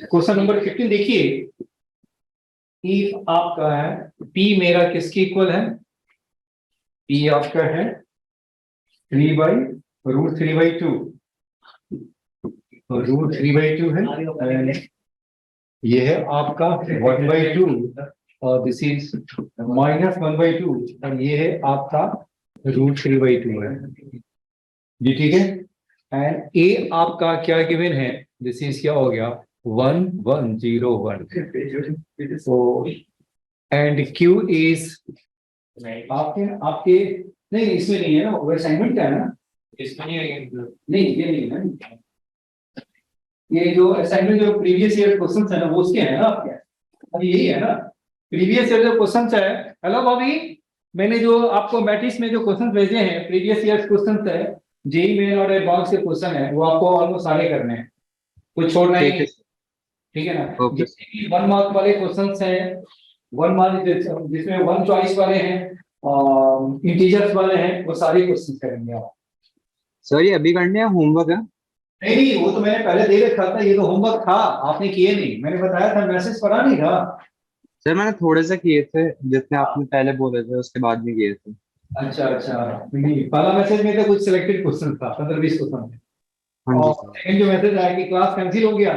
Question number 15 देखिए, if आपका है P मेरा किसके इक्वल है? P आपका है 3/√3/2, √3/2 है, ये है आपका 1/2 और दिस इज -1/2 और ये है आपका √3/2 है जी, ठीक है। एंड ए आपका क्या गिवन है? दिस इज क्या हो गया 1101। तो एंड क्यू इज आपके आपके नहीं, इसमें नहीं है ना, वो असाइनमेंट का है ना, इसमें नहीं है। नहीं, ये नहीं है ना, ये जो असाइनमेंट जो प्रीवियस ईयर क्वेश्चंस है ना, वो उसके हैं ना आपके, अभी यही है ना प्रीवियस ईयर जो क्वेश्चंस है। हेलो भाभी, मैंने जो आपको मैट्रिक्स में जो क्वेश्चंस भेजे हैं प्रीवियस ईयर क्वेश्चंस है, जेई मेन और एडवांस के क्वेश्चन है, वो आपको ऑलमोस्ट सारे करने हैं, कुछ छोड़ना ही नहीं, ठीक है ना। ओके। जितने भी 1 मार्क वाले क्वेश्चंस हैं, 1 मार्क जिसमें 1 चॉइस वाले हैं, इंटीजर्स वाले हैं, वो सारे क्वेश्चंस करेंगे आप। सर ये अभी करने हैं होमवर्क है? नहीं नहीं, वो तो मैंने पहले दे रखा था, ये तो होमवर्क था, आपने किए नहीं, मैंने बताया था, मैसेज पढ़ा नहीं था। सर मैंने थोड़े से किए थे, जितने आपने पहले बोले थे उसके बाद भी किए थे। अच्छा अच्छा, नहीं पहला मैसेज में तो कुछ सिलेक्टेड क्वेश्चन था, 15-20 क्वेश्चन थे। हाँ जी और सर। सेकंड जो मैसेज आया कि क्लास कैंसिल हो गया,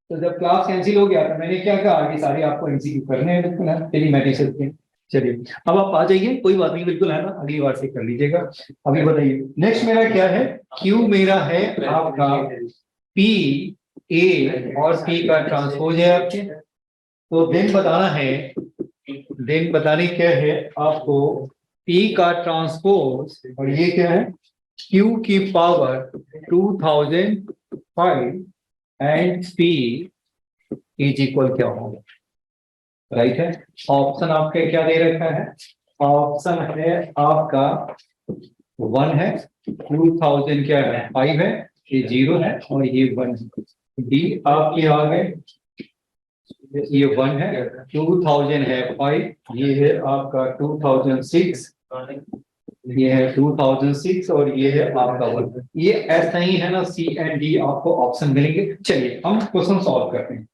तो जब क्लास कैंसिल हो गया तो मैंने क्या कहा कि सारे आपको एमसीक्यू करने हैं, बिल्कुल है तेरी मैट्रिक्स के। चलिए अब आप आ जाइए, कोई बात नहीं, बिल्कुल है ना, अगली बार से कर लीजिएगा। अभी बताइए नेक्स्ट मेरा क्या है? क्यू मेरा है आपका पी ए और पी का ट्रांसपोज है आपके, तो देन बताना है, देन बताने क्या है आपको, P का ट्रांसपोज और ये क्या है Q की power 2005 and P is equal क्या होगा, राइट है। ऑप्शन आपके क्या दे रखा है? ऑप्शन है आपका 1 है, 2000 क्या है 5 है, ये 0 है और ये 1 है। डी आपके आ गए, ये 1 है, 2000 है 5, ये है आपका 2006, ये है 2006 और ये है आपका 1। ये ऐसा ही है ना, सी एंड डी आपको ऑप्शन मिलेंगे। चलिए हम क्वेश्चन सॉल्व करते हैं।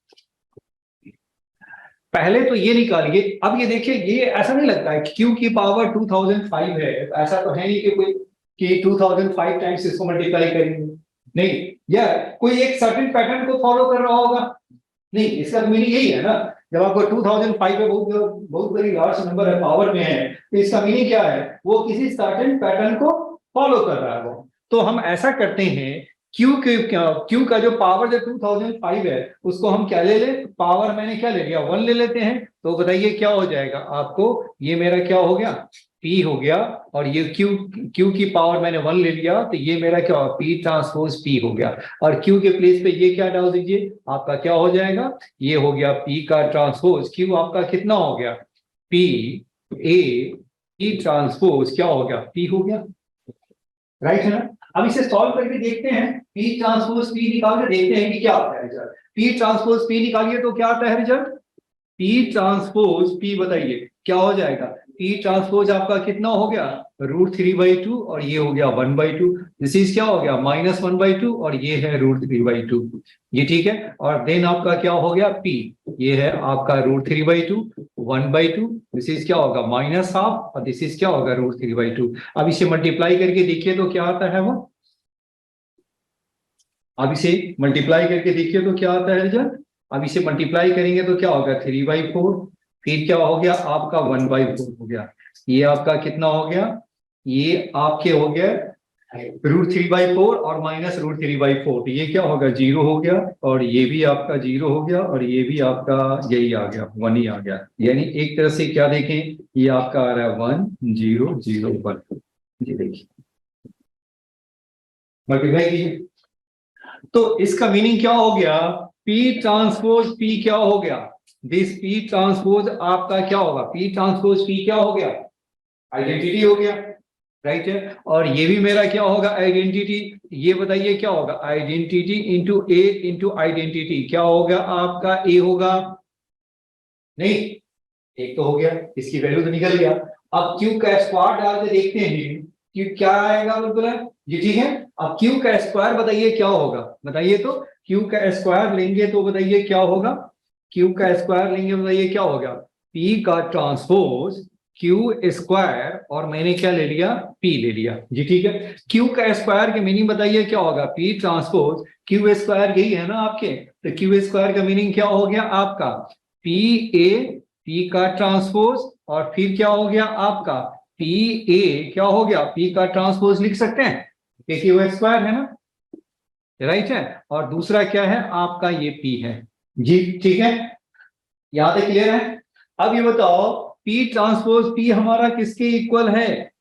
पहले तो ये निकालिए, अब ये देखिए, ये ऐसा नहीं लगता है क्यू की पावर 2005 है, तो ऐसा तो है नहीं कि कोई कि 2005 टाइम्स इसको मल्टीप्लाई करेंगे, नहीं, या कोई एक सर्टेन पैटर्न को फॉलो कर रहा होगा, नहीं, इसका मीनिंग यही है ना, जब आपको 2005 पे बहुत बहुत बड़ी लार्ज नंबर है, पावर में है, तो इसका मीनिंग क्या है, वो किसी सर्टेन पैटर्न को फॉलो कर रहा है वो। तो हम ऐसा करते हैं, क्यू का जो पावर जो 2005 है उसको हम क्या ले ले, पावर मैंने क्या ले लिया 1 ले लेते हैं, तो बताइए क्या हो जाएगा आपको, ये मेरा क्या हो गया P हो गया, और ये Q की पावर मैंने 1 ले लिया, तो ये मेरा क्या हो P ट्रांसपोज P हो गया, और Q के प्लेस पे ये क्या डाल दीजिए, आपका क्या हो जाएगा, ये हो गया P का ट्रांसपोज Q आपका कितना हो गया P A P ट्रांसपोज क्या हो गया P हो गया, राइट है ना। अब इसे सॉल्व करके देखते हैं, P ट्रांसपोज P निकाल के देखते हैं कि क्या आता है रिजल्ट। P ट्रांसपोज P निकालिए तो क्या आता है रिजल्ट, P ट्रांसपोज P बताइए क्या हो जाएगा, P ट्रांसपोज आपका कितना हो गया √3/2 और ये हो गया 1/2, दिस इज क्या हो गया -1/2 और ये है √3/2, ये ठीक है। और देन आपका क्या हो गया P, ये है आपका √3/2 1/2, दिस इज क्या होगा -12 और दिस इज क्या होगा √3/2। अब इसे मल्टीप्लाई करके देखिए तो क्या आता है वो, अब इसे मल्टीप्लाई करके देखिए तो क्या आता है रिजल्ट, अब इसे मल्टीप्लाई करेंगे तो क्या होगा 3/4, फिर क्या हो गया आपका 1/4 हो गया, ये आपका कितना हो गया, ये आपके हो गया √3/4 और -√3/4, तो ये क्या होगा 0 हो गया, और ये भी आपका 0 हो गया, और ये भी आपका यही आ गया 1 ही आ गया, यानी एक तरह से क्या देखें, ये आपका आ रहा है 1 0 0 1, ये देखिए मल्टीप्लाई कीजिए, तो इसका मीनिंग क्या हो गया, P ट्रांसपोज P क्या हो गया, दिस P ट्रांसपोज आपका क्या होगा, P ट्रांसपोज P क्या हो गया, आइडेंटिटी हो गया, राइट है। और ये भी मेरा क्या होगा आइडेंटिटी, ये बताइए क्या होगा आइडेंटिटी इंटू ए इंटू आइडेंटिटी, क्या होगा आपका ए होगा, नहीं एक तो हो गया, इसकी वैल्यू तो निकल गया। अब क्यू का स्क्वायर डाल के देखते हैं क्यू क्या आएगा, बिल्कुल है ये ठीक है। अब क्यू का स्क्वायर बताइए क्या होगा, बताइए तो क्यू का स्क्वायर लेंगे तो बताइए क्या होगा, क्यू का स्क्वायर लेंगे बताइए क्या होगा, पी का ट्रांसपोज क्यू स्क्वायर, और मैंने क्या ले लिया, पी ले लिया जी, ठीक है। क्यू का स्क्वायर के मीनिंग बताइए क्या होगा, पी ट्रांसपोज क्यू स्क्वायर, यही है ना आपके, तो क्यू स्क्वायर का मीनिंग क्या हो गया आपका, पी ए, पी का ट्रांसपोज, और फिर क्या हो गया आपका पी ए, क्या हो गया, पी का ट्रांसपोज लिख सकते हैं, एक क्यू स्क्वायर है ना, राइट है, और दूसरा क्या है आपका ये पी है जी, ठीक है, यहां तक क्लियर है। अब ये बताओ पी ट्रांसपोज पी हमारा किसके इक्वल है,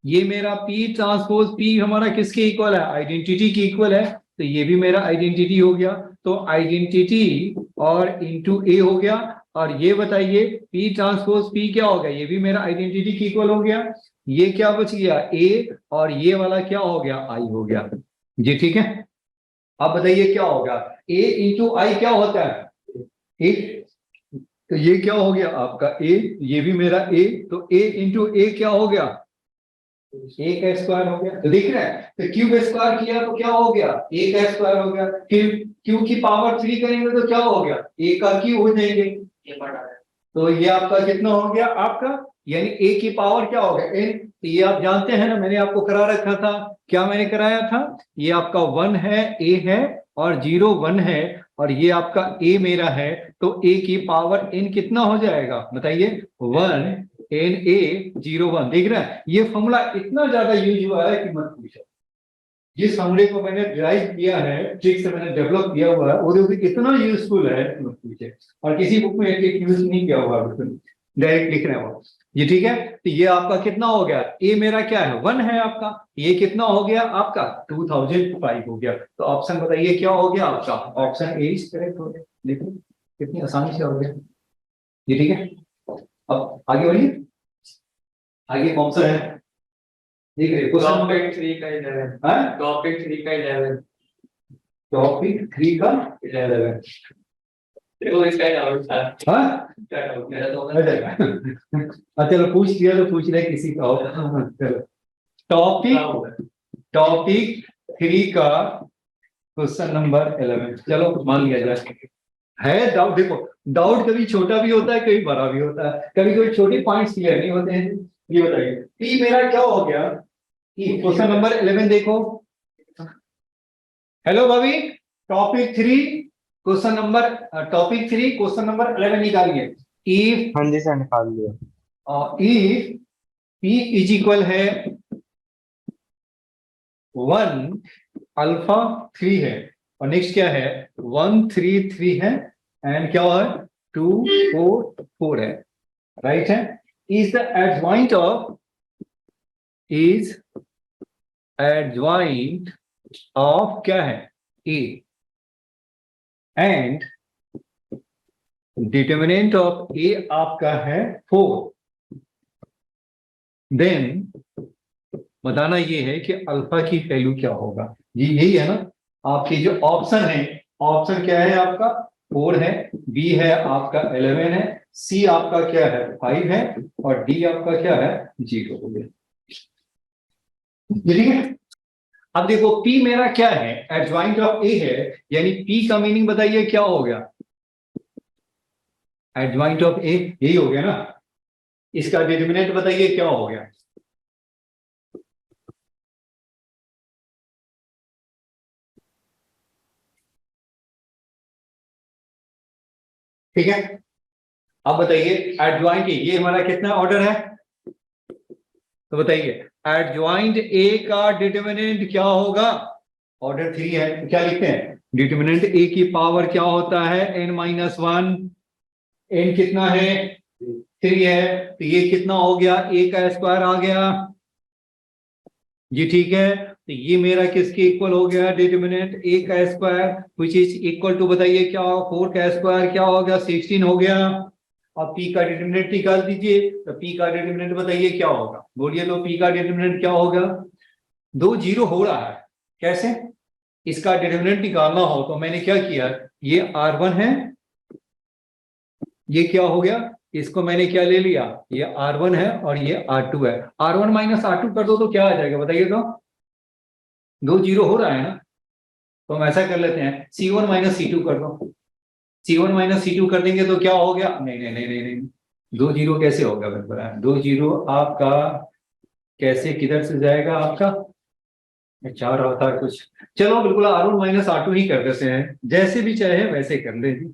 ये मेरा पी ट्रांसपोज पी हमारा किसके इक्वल है, आइडेंटिटी की इक्वल है, तो ये भी मेरा आइडेंटिटी हो गया, तो आइडेंटिटी और इनटू ए हो गया, और ये बताइए पी ट्रांसपोज पी क्या हो गया, ये भी मेरा आइडेंटिटी की इक्वल हो गया, ये क्या बच गया ए, और ये वाला क्या हो गया आई हो गया जी, ठीक है। अब बताइए क्या होगा, ए इंटू आई क्या होता है, एक, तो ये क्या हो गया आपका ए, ये भी मेरा ए, तो ए इंटू ए क्या हो गया, ए का स्क्वायर हो गया, तो दिख रहा है, तो क्यू का स्क्वायर किया तो क्या हो गया, ए का स्क्वायर हो गया, फिर क्यू की पावर 3 करेंगे तो क्या हो गया, ए का क्यू हो जाएंगे, तो ये आपका कितना हो गया आपका, यानी ए की पावर क्या हो गया एन, तो ये आप जानते हैं ना, मैंने आपको करा रखा था, क्या मैंने कराया था, ये आपका 1 है, ए है, और 0 1 है, और ये आपका ए मेरा है, तो ए की पावर एन कितना हो जाएगा बताइए, 1 एन ए 0 1, देख रहा है, ये फॉर्मूला इतना ज्यादा यूज हुआ है कि मत पूछो, जिस फॉर्मूले को मैंने ड्राइव किया है, ट्रिक से मैंने डेवलप किया हुआ है, वो भी इतना यूजफुल है कि मत पूछे, और किसी बुक में एक यूज नहीं किया हुआ, बिल्कुल डायरेक्ट लिख रहे हैं वो, ये ठीक है, तो ये आपका कितना हो गया, ए मेरा क्या है 1 है आपका, ये कितना हो गया आपका 2005 हो गया, तो ऑप्शन बताइए क्या हो गया आपका, ऑप्शन ए इज करेक्ट हो गया, देखो कितनी आसानी से हो गया, ये ठीक है। अब आगे बढ़िए, आगे कौन सा है, देख रहे क्वेश्चन टॉपिक 3 का 11, हाँ, टॉपिक 3 का 11, टॉपिक 3 का 11, देखो इसका डाउट था, हाँ क्या डाउट मेरा तो अच्छा चलो पूछ लिया तो पूछ रहे किसी का हो, चलो टॉपिक 3 का क्वेश्चन नंबर 11, चलो मान लिया जाए, है डाउट, देखो डाउट कभी छोटा भी होता है कभी बड़ा भी होता है, कभी कोई छोटे पॉइंट्स क्लियर नहीं होते हैं, ये बताइए टी मेरा क्या हो गया, क्वेश्चन नंबर 11 देखो, हेलो भाभी, टॉपिक 3 क्वेश्चन नंबर 11 निकालिए, इफ हाँ जी सर, निकाल लिया। इफ पी इज इक्वल है 1 अल्फा 3 है, और नेक्स्ट क्या है 1 3 3 है, एंड क्या है 2 4 4 है, राइट है, इज द एडजॉइंट ऑफ क्या है ए, एंड डिटर्मिनेंट ऑफ ए आपका है 4, देन बताना ये है कि अल्फा की वैल्यू क्या होगा, ये यही है ना आपकी जो ऑप्शन है, ऑप्शन क्या है आपका 4 है, बी है आपका 11 है, सी आपका क्या है 5 है, और डी आपका क्या है 0 हो गया, ठीक है। अब देखो P मेरा क्या है, एडजॉइंट ऑफ A है, यानी P का मीनिंग बताइए क्या हो गया, एडजॉइंट ऑफ A यही हो गया ना, इसका डिटरमिनेंट बताइए क्या हो गया, ठीक है। अब बताइए एडजॉइंट ये हमारा कितना ऑर्डर है, तो बताइए एडजॉइंट ए का डिटरमिनेंट क्या होगा, ऑर्डर 3 है, तो क्या लिखते हैं डिटरमिनेंट ए की पावर क्या होता है n-1, n कितना है 3 है, तो ये कितना हो गया ए का स्क्वायर आ गया जी, ठीक है, तो ये मेरा किसके इक्वल हो गया डिटरमिनेंट ए का square which is equal to बताइए क्या, 4 का स्क्वायर क्या हो गया 16 हो गया, अब पी का डिटरमिनेंट निकाल दीजिए, तो पी का डिटरमिनेंट बताइए क्या होगा, बोलिए तो पी का डिटरमिनेंट क्या होगा, 2 0 हो रहा है, कैसे इसका डिटरमिनेंट निकालना हो तो मैंने क्या किया, ये R1 है, ये क्या हो गया, इसको मैंने क्या ले लिया, ये R1 है और ये R2 है, R1 माइनस R2 कर दो तो क्या आ जाएगा बताइए, तो 2 0 हो रहा है ना, तो हम ऐसा कर लेते हैं C1 माइनस C2 कर दो। C1 माइनस C2 कर देंगे तो क्या हो गया, नहीं नहीं नहीं नहीं नहीं, 2 जीरो कैसे होगा बिल्कुल, 2 जीरो आपका कैसे किधर से जाएगा आपका, मैं चाह रहा था कुछ, चलो बिल्कुल R1 माइनस R2 ही कर देते हैं, जैसे भी चाहे वैसे कर ले जी।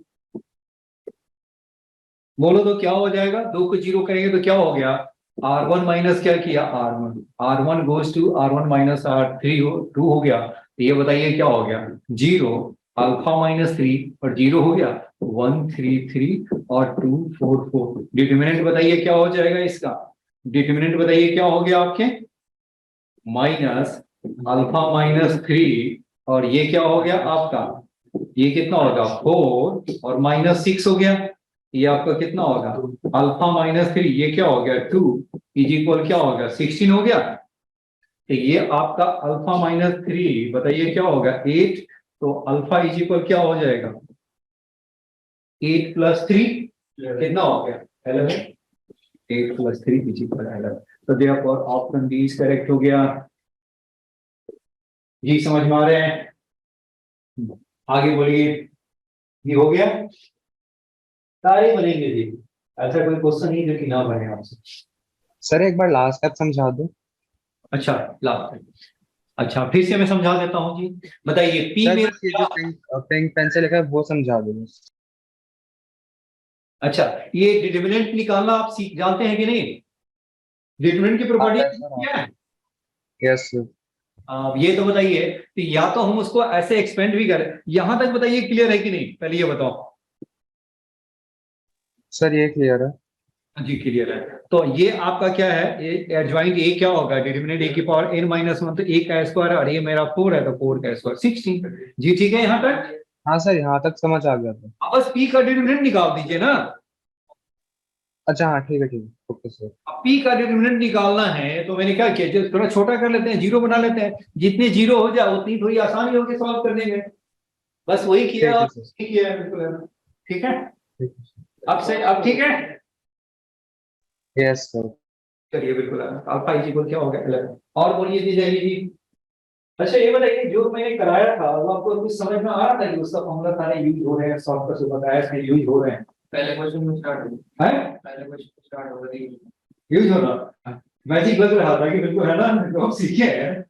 बोलो तो क्या हो जाएगा, 2 को जीरो करेंगे तो क्या हो गया, R1 माइनस क्या किया R1, R1 goes to R1 minus R3 2 हो गया, तो ये बताइए क्या हो गया, 0 अल्फा माइनस 3 और 0 हो गया 1 3 3 और 2 4 4। डिटर्मिनेंट बताइए क्या हो जाएगा इसका, डिटर्मिनेंट बताइए क्या हो गया आपके, माइनस अल्फा माइनस 3 और ये क्या हो गया आपका, ये कितना होगा 4 और माइनस 6 हो गया, ये आपका कितना होगा अल्फा माइनस 3, ये क्या हो गया 2 इज इक्वल क्या होगा 16 हो गया। तो ये आपका अल्फा माइनस 3 बताइए क्या होगा 8, तो अल्फा इज इक्वल क्या हो जाएगा 8 प्लस 3 कितना हो गया 11, 8 प्लस 3 इज इक्वल 11, तो therefore option B is correct हो गया जी। समझ में आ रहे हैं, आगे बोलिए, ये हो गया, सारे बनेंगे जी, ऐसा कोई क्वेश्चन नहीं जो कि ना बने आपसे। सर एक बार लास्ट तक समझा दो। अच्छा लास्ट, अच्छा फिर से मैं समझा देता हूँ जी, बताइए पी सर में, बस ये जो पिंक पेन से लिखा है वो समझा दो बस। अच्छा ये डिटर्मिनेंट निकालना आप सीख जानते हैं कि नहीं, डिटर्मिनेंट की प्रॉपर्टी क्या है, यस सर। ये तो बताइए, तो या तो हम उसको ऐसे एक्सपेंड भी करें, यहां तक बताइए क्लियर है कि नहीं, पहले ये बताओ। सर ये क्लियर है। जी क्लियर है, तो ये आपका क्या है, एडजॉइंट ए क्या होगा, डिटर्मिनेंट ए की पावर n माइनस 1, तो ए का स्क्वायर और ये मेरा 4 है तो 4 का स्क्वायर 16 जी, ठीक है यहाँ तक। हाँ सर यहाँ तक समझ आ गया था। अब बस पी का डिटर्मिनेंट निकाल दीजिए ना, अच्छा हाँ ठीक है ओके सर। अब पी का डिटर्मिनेंट निकालना है तो मैंने क्या किया, जो थोड़ा छोटा कर लेते हैं, जीरो बना लेते हैं, जितने जीरो हो जाए उतनी थोड़ी आसानी होगी सॉल्व करने में, बस वही किया ठीक है और सर। किया है बिल्कुल, ठीक है। ठीक है अब से अब ठीक है, यस सर। चलिए बिल्कुल, अल्फा इज इक्वल क्या हो गया 11, और बोलिए जी जय जी। अच्छा ये बताइए जो मैंने कराया था वो आपको कुछ समझ में आ रहा था कि उसका फॉर्मूला सारे यूज हो रहे हैं, सॉल्व कर बताया इसमें यूज हो रहे हैं, पहले क्वेश्चन में स्टार्ट हो, हैं पहले क्वेश्चन स्टार्ट हो रही है। यूज हो रहा, मैजिक लग रहा था कि बिल्कुल है ना, जो हम सीखे हैं।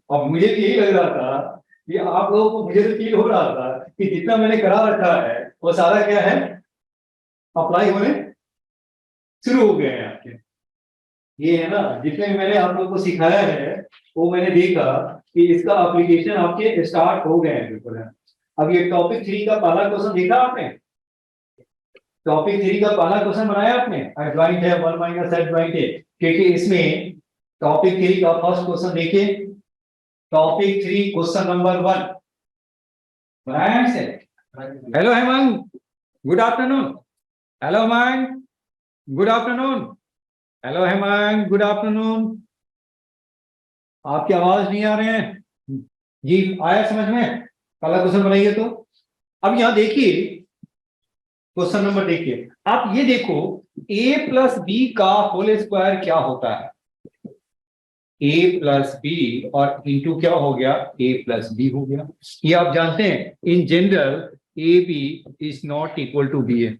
और मुझे भी यही लग रहा था कि आप लोगों को, मुझे तो फील हो रहा था कि जितना मैंने करा रखा है वो सारा क्या है अप्लाई होने शुरू हो गए हैं आपके, ये है ना, जितने मैंने आप लोगों को सिखाया है वो मैंने देखा कि इसका एप्लीकेशन आपके स्टार्ट हो गए हैं बिल्कुल है। अब ये टॉपिक 3 का पहला क्वेश्चन देखा आपने, टॉपिक 3 का पहला क्वेश्चन बनाया आपने, एडजॉइंट है 1 माइनस एडजॉइंट है, क्योंकि इसमें टॉपिक 3 का फर्स्ट क्वेश्चन देखिए, टॉपिक 3 क्वेश्चन नंबर 1 बनाया है इसे। Hello Hemant, good afternoon, hello Hemant, good afternoon, hello Hemant, good afternoon, आपकी आवाज नहीं आ रहे हैं जी, आया समझ में, पहला क्वेश्चन बनाइए तो। अब यहां देखिए क्वेश्चन नंबर देखिए, आप ये देखो a प्लस बी का होल स्क्वायर क्या होता है, a प्लस बी और इंटू क्या हो गया a प्लस बी हो गया, ये आप जानते हैं in general A B is not equal to B A,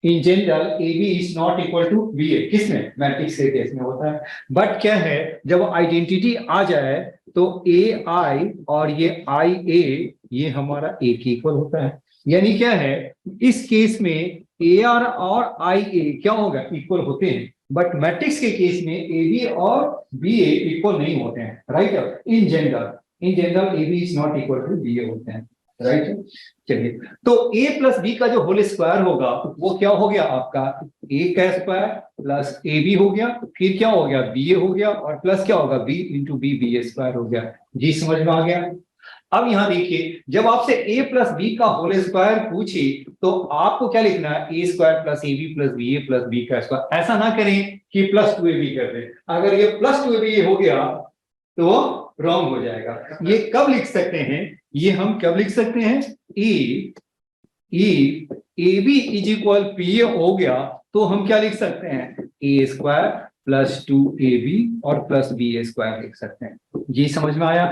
in general A B is not equal to B A, किसमें मैट्रिक्स के केस में होता है, बट क्या है जब आइडेंटिटी आ जाए तो ए आई और ये आई ए ये हमारा ए के इक्वल होता है, यानी क्या है इस केस में ए आर और आई ए क्या होगा इक्वल होते हैं, बट मैट्रिक्स के केस में ए बी और बी ए इक्वल नहीं होते हैं, right, in general A B is not equal to B A होते हैं, राइट। चलिए तो a प्लस बी का जो होल स्क्वायर होगा वो क्या हो गया आपका a का स्क्वायर प्लस ए बी हो गया, फिर क्या हो गया बी ए हो गया और प्लस क्या होगा b इंटू बी बी ए स्क्वायर हो गया जी, समझ में आ गया। अब यहां देखिए जब आपसे a प्लस बी का होल स्क्वायर पूछे तो आपको क्या लिखना है a square plus A B plus B A plus B का स्क्वायर, ऐसा ना करें कि प्लस 2ab कर दें, अगर ये प्लस 2ab हो गया तो रॉन्ग हो जाएगा, ये कब लिख सकते हैं, ये हम कब लिख सकते हैं A B is equal P A हो गया तो हम क्या लिख सकते हैं ए स्क्वायर प्लस 2ab और प्लस बी ए स्क्वायर लिख सकते हैं जी, समझ में आया।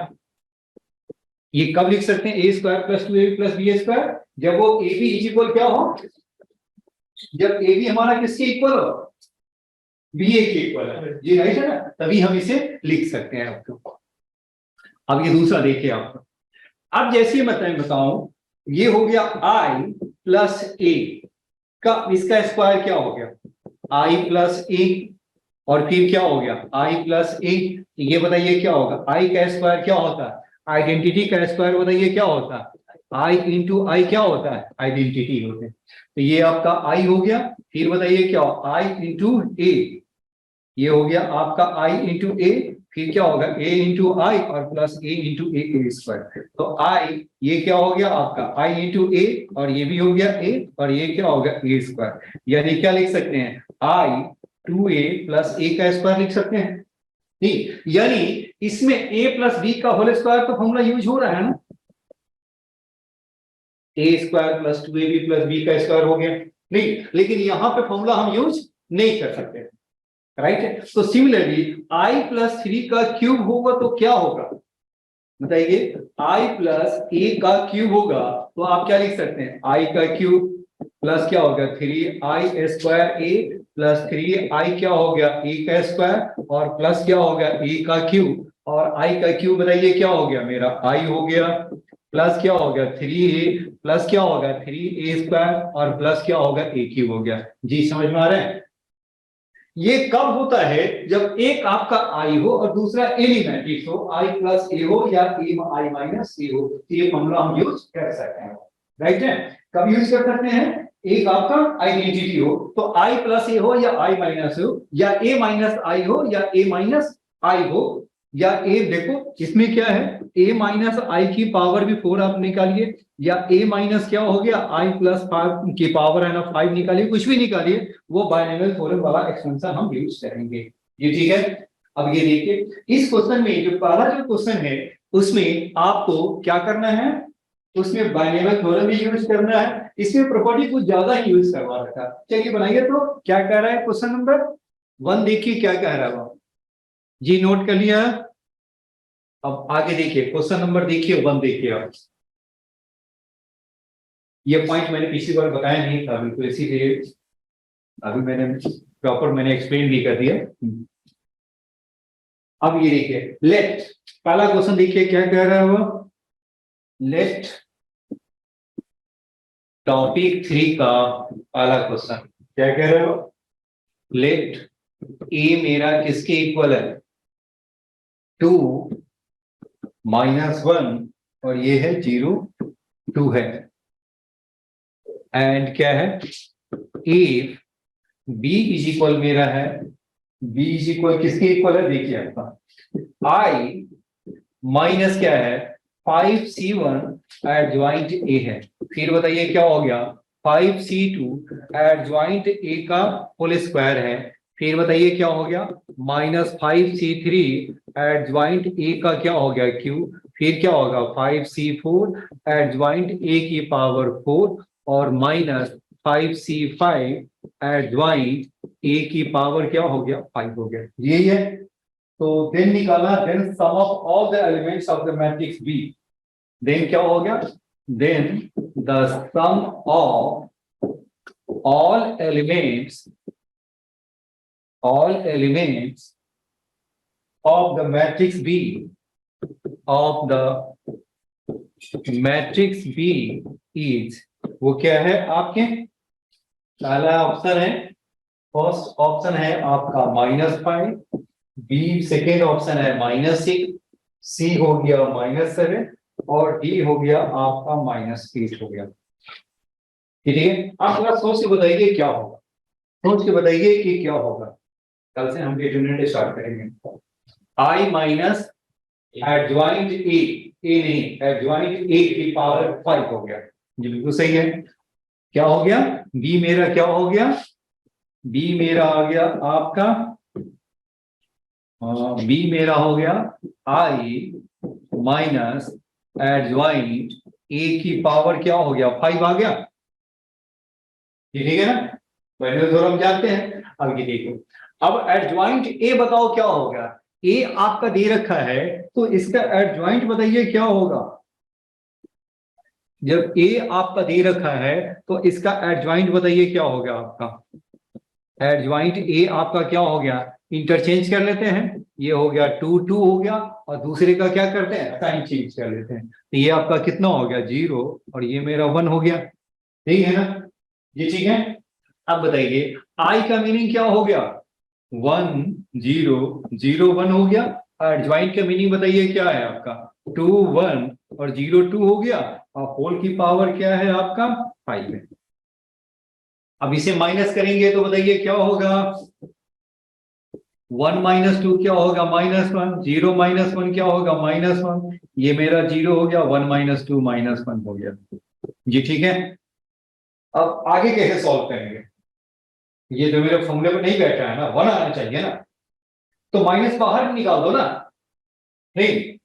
ये कब लिख सकते हैं? A square plus 2ab plus B square, जब वो ए बी इज इक्वल क्या हो, जब ए बी हमारा किसके इक्वल हो, बी ए के इक्वल है, ये राइट है ना, तभी हम इसे लिख सकते हैं आपको। अब ये दूसरा देखिए आप, अब जैसे मैं बताऊं, ये हो गया आई प्लस ए का, इसका स्क्वायर क्या हो गया, आई प्लस ए, और फिर क्या हो गया आई प्लस ए। ये बताइए क्या होगा, आई का स्क्वायर क्या होता है, आइडेंटिटी का स्क्वायर बताइए क्या होता है, आई इंटू आई क्या होता है, आइडेंटिटी होते हैं। तो ये आपका आई हो गया, फिर बताइए क्या हो, आई इंटू ए, ये हो गया आपका आई इंटू ए, फिर क्या होगा ए इंटू आई और प्लस ए इंटू ए स्क्वायर। तो आई ये क्या हो गया आपका आई इंटू ए, और ये भी हो गया ए, और ये क्या होगा ए स्क्वायर। यानी क्या लिख सकते हैं, आई 2a प्लस ए का स्क्वायर लिख सकते हैं। ठीक, यानी इसमें a प्लस बी का होल स्क्वायर तो फॉर्मूला यूज हो रहा है ना, A square plus 2ab plus B का स्क्वायर हो गया, नहीं, लेकिन यहां पे फॉर्मूला हम यूज नहीं कर सकते, राइट है। तो सिमिलरली i प्लस 3 का क्यूब होगा तो क्या होगा बताइए, i प्लस a का क्यूब होगा तो आप क्या लिख सकते हैं, i का क्यूब प्लस क्या होगा 3i square a plus 3i क्या हो गया a का स्क्वायर, और प्लस क्या होगा a का क्यूब, और i का क्यूब बताइए क्या हो गया मेरा i हो गया, प्लस क्या होगा 3a प्लस क्या होगा 3a स्क्वायर, और प्लस क्या होगा a क्यूब हो गया। जी समझ में आ रहा है। ये कब होता है, जब एक आपका आई हो और दूसरा एलिमेंट्रिक्स हो, आई प्लस ए हो या आई माइनस ए हो, ये फॉर्मूला हम यूज कर सकते हैं, राइट है। कब यूज कर सकते हैं, एक आपका आइडेंटिटी हो तो आई प्लस ए हो या आई माइनस हो, या ए माइनस आई हो या ए माइनस आई हो, या ए, देखो इसमें क्या है, ए माइनस आई की पावर भी 4 आप निकालिए, या ए माइनस क्या हो गया आई प्लस 5 की पावर है ना 5 निकालिए, कुछ भी निकालिए, वो बायनोमियल थ्योरम वाला एक्सपेंशन हम यूज करेंगे। ये ठीक है। अब ये देखिए इस क्वेश्चन में जो पहला जो क्वेश्चन है उसमें आपको क्या करना है, उसमें बायनोमियल थ्योरम भी यूज करना है, इसमें प्रॉपर्टी कुछ ज्यादा ही यूज करवा रखा। चलिए बनाइए, तो क्या कह रहा है क्वेश्चन नंबर 1, देखिए क्या कह रहा है वो, जी नोट कर लिया। अब आगे देखिए क्वेश्चन नंबर देखिए 1 देखिए आप, ये पॉइंट मैंने पिछली बार बताया नहीं था बिल्कुल, इसीलिए अभी मैंने एक्सप्लेन भी कर दिया। अब ये देखिए लेट, पहला क्वेश्चन देखिए क्या कह रहा है वो, लेट टॉपिक 3 का पहला क्वेश्चन क्या कह रहे हो, लेट ए मेरा किसके इक्वल है 2 -1 और ये है 0 2 है, एंड क्या है इफ बी इज इक्वल मेरा है, बी इज इक्वल किसके इक्वल है, देखिए आपका आई माइनस क्या है 5c1 एडजॉइंट ए है, फिर बताइए क्या हो गया 5c2 एडजॉइंट ए का होल स्क्वायर है, फिर बताइए क्या हो गया -5c3 एडजॉइंट ए का क्या हो गया क्यूब, फिर क्या होगा 5c4 एडजॉइंट ए की पावर 4 और -5c5 एडजॉइंट ए की पावर क्या हो गया 5 हो गया, यही है। तो देन निकाला, then sum of all the elements of the matrix B, then क्या हो गया, then the sum of all elements of the matrix B is, वो क्या है आपके, पहला ऑप्शन है, फर्स्ट ऑप्शन है आपका -5, बी सेकेंड ऑप्शन है -6, सी हो गया -7 और डी हो गया आपका -8 हो गया। ठीक है, आप थोड़ा सोच के बताइए क्या होगा, सोच के बताइए कि क्या होगा। कल से हम डिटरमिनेंट स्टार्ट करेंगे। आई माइनस एडजॉइंट ए नहीं एडजॉइंट ए की पावर 5 हो गया, जी बिल्कुल सही है। क्या हो गया, बी मेरा क्या हो गया, बी मेरा आ गया आपका बी मेरा हो गया आई माइनस एडजॉइंट ए की पावर क्या हो गया 5 आ गया, ठीक है ना, पहले तो हम जानते हैं। अब ये देखो, अब एडजॉइंट ए बताओ क्या होगा, ए आपका दे रखा है तो इसका एडजॉइंट बताइए क्या होगा, जब ए आपका दे रखा है तो इसका एडजॉइंट बताइए क्या हो गया आपका, एडजॉइंट ए आपका क्या हो गया, इंटरचेंज कर लेते हैं, ये हो गया 2 2 हो गया, और दूसरे का क्या करते हैं, साइन चेंज कर लेते हैं, तो ये आपका कितना हो गया 0 और ये मेरा 1 हो गया, ठीक है ना, ये ठीक है। अब बताइए आई का मीनिंग क्या हो गया, 1 0 0 1 हो गया, एडजॉइंट का मीनिंग बताइए क्या है आपका, 2 1 और 0 2 हो गया, और होल की पावर क्या है आपका 5 है। अब इसे माइनस करेंगे तो बताइए क्या होगा, 1 माइनस 2 क्या होगा -1, 0 माइनस 1 क्या होगा -1, ये मेरा 0 हो गया, 1 माइनस 2 -1 हो गया, जी ठीक है। अब आगे कैसे सॉल्व करेंगे, ये जो मेरे फॉर्मूले पर नहीं बैठा है ना, 1 आना चाहिए ना, तो माइनस बाहर निकाल दो ना, नहीं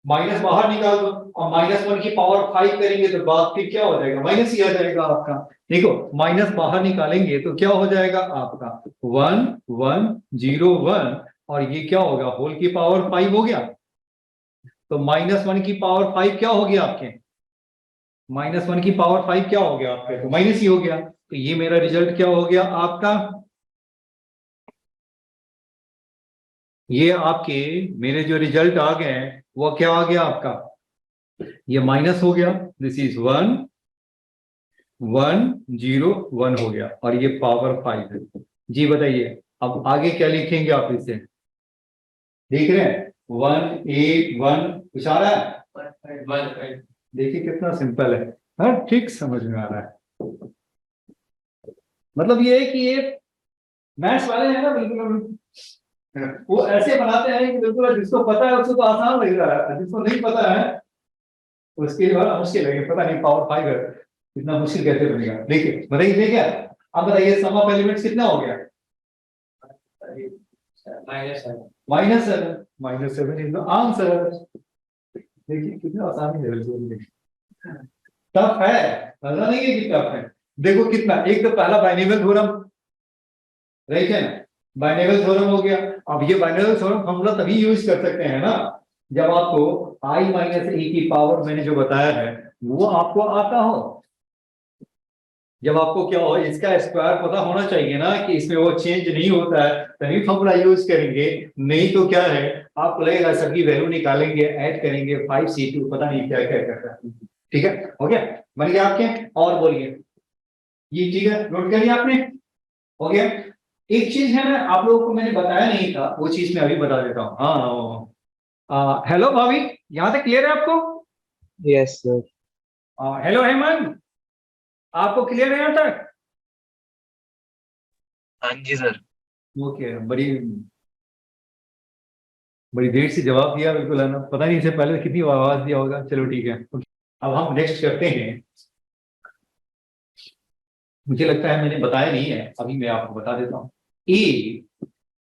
माइनस बाहर निकाल दो, और -1 की पावर 5 करेंगे तो बात फिर क्या हो जाएगा, माइनस ही आ जाएगा आपका। देखो माइनस बाहर निकालेंगे तो क्या हो जाएगा आपका 1 1 0 1, और ये क्या होगा होल की पावर 5 हो गया, तो -1 की पावर 5 क्या हो गया आपके, -1 की पावर 5 क्या हो गया आपके, तो माइनस ही हो गया, तो ये मेरा रिजल्ट क्या हो गया आपका, ये आपके मेरे जो रिजल्ट आ गए हैं वो क्या आ गया आपका, ये माइनस हो गया, दिस इज 1 1 0 1 हो गया, और ये पावर 5 है। जी बताइए अब आगे क्या लिखेंगे आप इसे, देख रहे हैं 1 8 1 कुछ आ रहा है, देखिए कितना सिंपल है, हाँ ठीक समझ में आ रहा है, मतलब ये है कि ये मैथ्स वाले हैं ना बिल्कुल वो ऐसे बनाते हैं कि बिल्कुल जिसको पता है उसको तो आसान लग रहा है, जिसको नहीं पता है उसके बाद मुश्किल है, पता नहीं पावर 5 है इतना मुश्किल कैसे बनेगा। देखिए बताइए क्या, अब बताइए सम ऑफ एलिमेंट्स कितना हो गया, -7 इज द आंसर। देखिए कितना आसान है, टफ है, ऐसा नहीं है कि टफ है, देखो कितना, एक तो पहला बाइनोमियल थ्योरम, राइट है ना, बाइनोमियल थ्योरम हो गया। अब ये बाइनोमियल थ्योरम हम लोग तभी यूज कर सकते हैं ना जब आपको i माइनस ए की पावर मैंने जो बताया है वो आपको आता हो, जब आपको क्या हो इसका स्क्वायर पता होना चाहिए ना कि इसमें वो चेंज नहीं होता है, तभी फॉर्मूला यूज करेंगे, नहीं तो क्या है आपको लगेगा सबकी वैल्यू निकालेंगे ऐड करेंगे 5c2 पता नहीं क्या क्या करता है। ठीक है हो गया, बन गया आपके, और बोलिए ये ठीक है, नोट कर लिया आपने, हो गया। एक चीज है ना आप लोगों को मैंने बताया नहीं था, वो चीज मैं अभी बता देता हूँ। हाँ हेलो भाभी, यहाँ तक क्लियर है आपको, यस सर। हेलो हेमंत, आपको क्लियर है यहाँ तक, हाँ जी सर। ओके, बड़ी बड़ी देर से जवाब दिया, बिल्कुल है ना, पता नहीं इससे पहले कितनी आवाज दिया होगा, चलो ठीक है। अब हम नेक्स्ट करते हैं, मुझे लगता है मैंने बताया नहीं है, अभी मैं आपको बता देता हूँ। ए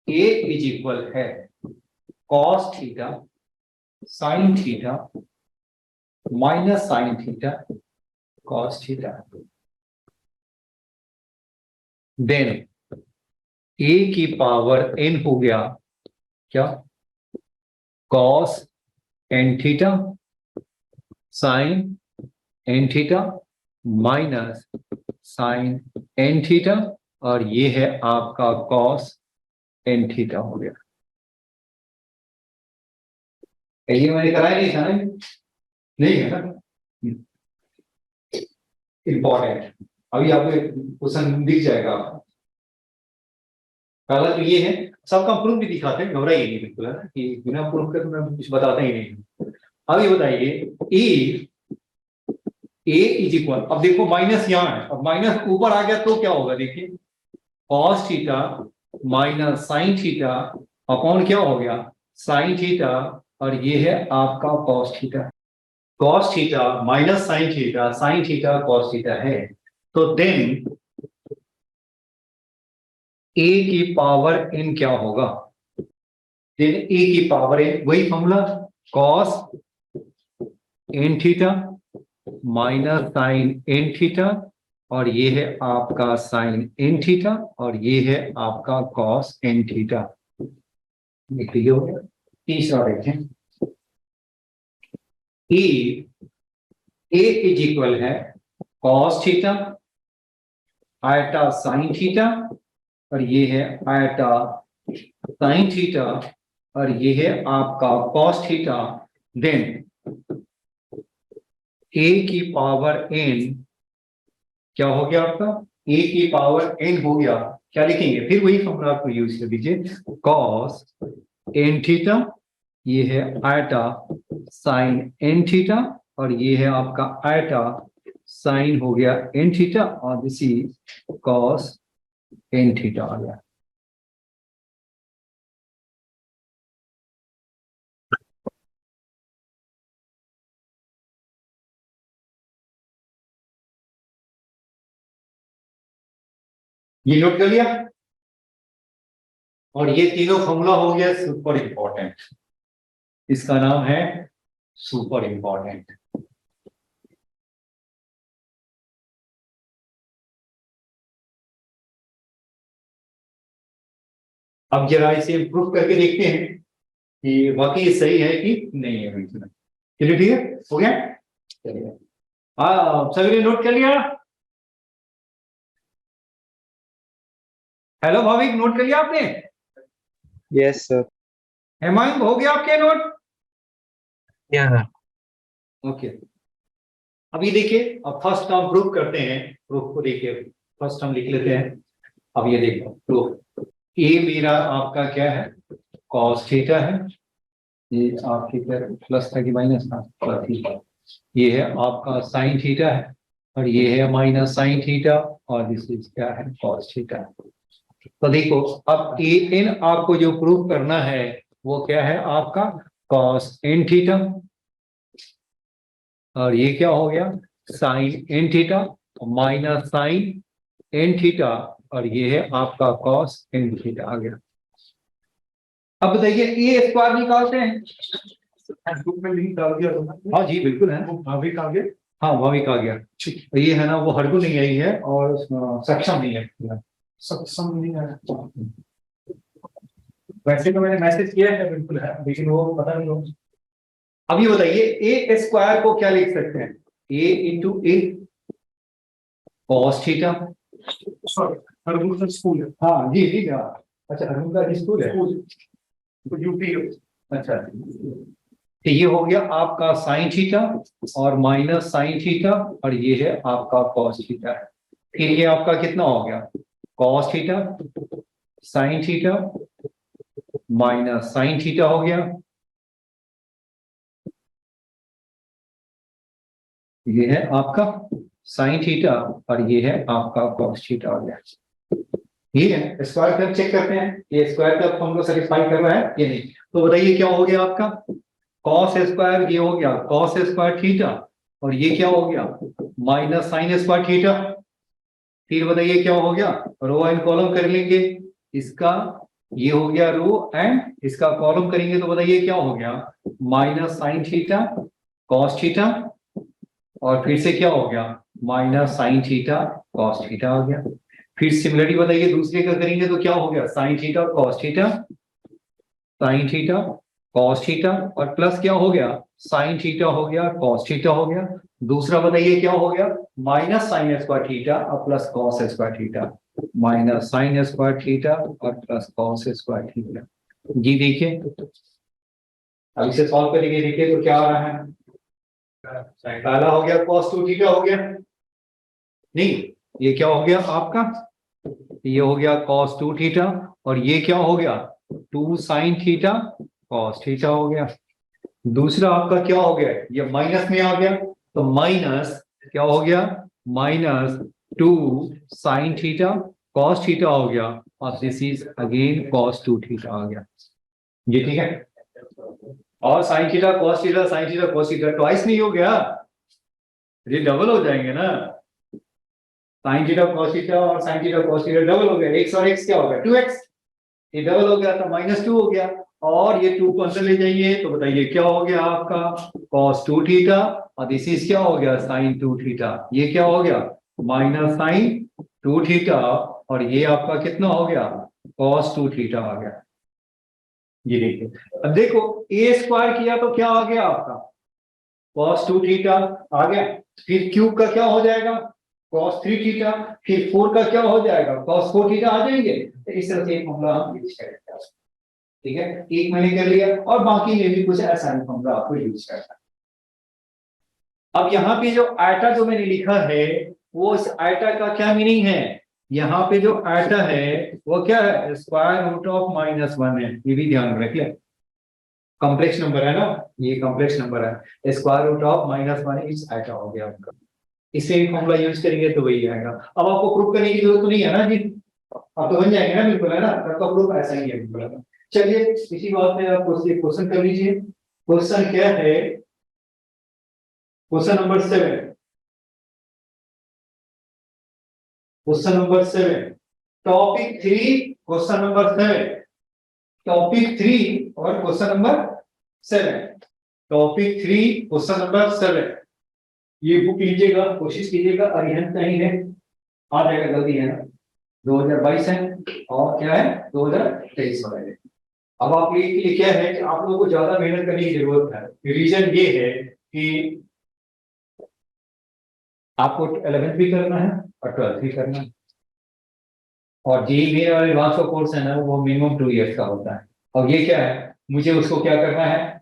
इज इक्वल है cos theta sine theta minus sine theta cos theta, then A की पावर n हो गया क्या, cos n theta sine n theta minus sine n theta, और ये है आपका कॉस n थीटा हो गया। ये मैंने कराया नहीं था ना, नहीं है ना, इंपॉर्टेंट, अभी आपको क्वेश्चन दिख जाएगा आपको। पहला तो ये है, सबका प्रूफ भी दिखाते हैं, घबराइए नहीं बिल्कुल है ना, कि बिना प्रूफ के तो मैं कुछ बताता ही नहीं। अब ये बताइए ए इज इक्वल, अब देखो माइनस यहाँ है, अब माइनस ऊपर आ गया तो क्या होगा, देखिए cos theta minus sine theta upon क्या हो गया साइन थीटा, और ये है आपका cos theta minus sine theta cos theta है, तो देन ए की पावर n क्या होगा, देन ए की पावर n वही formula cos n theta minus sine n theta, और ये है आपका साइन n थीटा, और ये है आपका कॉस n थीटा। ये हो गया। तीसरा देखें, ए ए इज इक्वल है cos theta eta sine theta, और ये है आयटा साइन थीटा, और ये है आपका कॉस थीटा। देन ए की पावर एन क्या हो गया आपका, ए की पावर एन हो गया, क्या लिखेंगे फिर वही फॉर्मूला आपको यूज कर दीजिए, कॉस एन थीटा, ये है आयटा साइन एन थीटा, और ये है आपका आयटा साइन हो गया एन थीटा, और this is cos N theta आ गया। ये नोट कर लिया, और ये तीनों फॉर्मूला हो गया सुपर इंपॉर्टेंट, इसका नाम है सुपर इंपॉर्टेंट। अब जरा इसे इम्प्रूव करके देखते हैं कि वाकई सही है कि नहीं है। बिल्कुल चलिए, ठीक है, हो गया। चलिए, सभी ने नोट कर लिया। हेलो भाविक, नोट कर लिया आपने? Yes sir. हेमंत, हो गया आपके नोट? ओके, अब ये देखिए, अब फर्स्ट टर्म प्रूफ करते हैं। प्रूफ को देखिए, फर्स्ट टर्म लिख लेते हैं। अब ये देखो प्रूफ, ए मेरा आपका क्या है, कॉस थीटा है, ये आपकी प्लस था कि माइनस था, प्लस थीटा, ये है आपका साइन थीटा है, और ये है माइनस साइन थीटा, और दिस इज क्या है, कॉस थीटा। तो देखो, अब ए एन आपको जो प्रूफ करना है वो क्या है आपका, कॉस एन थीटा, और ये क्या हो गया, sine N theta minus sine N theta, और ये है आपका कॉस एन थीटा आ गया। अब बताइए ए स्क्वायर निकालते हैं। ग्रुप में लिंक डाल दिया तुमने? हाँ जी बिल्कुल है, वो भाविक आ गए। हाँ भाविक आ गया। तो ये है ना, वो हड़कू नहीं आई है और सक्षम नहीं है। सक्षम नहीं है, वैसे तो मैंने मैसेज किया है, बिल्कुल है, लेकिन वो पता नहीं हो। अब ये बताइए ए स्क्वायर को क्या लिख सकते हैं, ए इंटू ए कॉस थीटा। सॉरी, हरगुल का स्कूल है। हाँ जी जी, हाँ अच्छा, हरगुल का स्कूल है। तो यूपी। अच्छा, तो ये हो गया आपका साइन थीटा और माइनस साइन थीटा, और ये है आपका कॉस थीटा। फिर ये आपका कितना हो गया, cos theta sine theta minus sine theta हो गया, ये है आपका साइन थीटा, और ये है आपका कॉस थीटा हो गया। ठीक है, स्क्वायर कर्व चेक करते हैं, ये स्क्वायर कर्व हमको सेटिस्फाई कर रहा है ये नहीं। तो बताइए क्या हो गया आपका, कॉस स्क्वायर ये हो गया कॉस स्क्वायर थीटा, और ये क्या हो गया माइनस साइन स्क्वायर थीटा। फिर बताइए क्या हो गया, रो एंड कॉलम कर लेंगे, इसका ये हो गया रो एंड इसका कॉलम करेंगे, तो बताइए क्या हो गया, minus sine theta cos theta, और फिर से क्या हो गया, minus sine theta cos theta हो गया। फिर सिमिलरिटी बताइए दूसरे का करेंगे तो क्या हो गया, साइन थीटा और cos theta, sine theta cos theta, और प्लस क्या हो गया, साइन थीटा हो गया कॉस थीटा हो गया। दूसरा बताइए क्या हो गया, माइनस साइन स्क्वायर थीटा और plus cos square theta, minus sign square theta और प्लस कॉस स्क्वायर थीटा। जी देखिए, अब इसे सॉल्व करेंगे, देखिए तो क्या आ रहा है, पहला हो गया cos 2 थीटा हो गया, नहीं ये क्या हो गया आपका, ये हो गया cos 2 थीटा, और ये क्या हो गया 2 साइन थीटा cos थीटा हो गया। दूसरा आपका क्या हो गया, ये माइनस में आ गया, तो माइनस क्या हो गया, minus 2 sine theta cos theta हो गया, और this is again cos 2 theta आ गया। ये ठीक है, और sine theta cos theta sine theta cos theta twice नहीं हो गया, ये डबल हो जाएंगे ना, साइन थीटा cos थीटा और sine theta cos theta double हो गया, x और x क्या हो गया 2x, ये डबल हो गया तो -2 हो गया, और ये 2 को अंदर ले जाइए तो बताइए क्या हो गया आपका cos 2 थीटा, और दिस इज क्या हो गया sin 2 थीटा, ये क्या हो गया माइनस sin 2 थीटा, और ये आपका कितना हो गया cos 2 थीटा आ गया। ये देखिए, अब देखो a स्क्वायर किया तो क्या आ गया आपका cos 2 थीटा आ गया, फिर क्यूब का क्या हो जाएगा cos 3 थीटा, फिर 4 का क्या हो जाएगा cos 4 थीटा आ जाएंगे। तो इस तरह से एक फॉर्मूला हम यूज करेंगे, ठीक है, एक मैंने कर लिया और बाकी में भी कुछ ऐसा ही फॉर्मूला आपको यूज करना है। अब यहाँ पे जो आयटा जो मैंने लिखा है वो इस आयटा का क्या मीनिंग है, यहाँ पे जो आयटा है वो क्या है स्क्वायर रूट ऑफ -1 है, ये भी ध्यान रखिए, कॉम्प्लेक्स नंबर है ना, ये कॉम्प्लेक्स नंबर है, स्क्वायर रूट ऑफ -1 इस आयटा हो गया आपका, इसे भी फॉर्मूला यूज करेंगे तो वही आएगा। अब आपको प्रूफ करने की जरूरत तो नहीं है ना जी, आप तो बन जाएंगे ना बिल्कुल, है ना, आपका प्रूफ ऐसा ही है बिल्कुल, है ना। चलिए इसी बात पे आप क्वेश्चन कर लीजिए। क्वेश्चन क्या है, question number 7, question number 7 topic 3, question number 7 topic 3 और question number 7, topic 3 question number 7, ये बुक लीजिएगा, कोशिश कीजिएगा अरिहंत कहीं है, आ जाएगा, जल्दी है ना, 2022 है और क्या है 2023 हो रहा है। अब आप ये के लिए क्या है कि आप लोगों को ज्यादा मेहनत करने की जरूरत है, रीजन ये है कि आपको 11th भी करना है और 12th भी करना है, और जेईई मेन और एडवांस का कोर्स है ना वो मिनिमम 2 इयर्स का होता है, और ये क्या है मुझे उसको क्या करना है,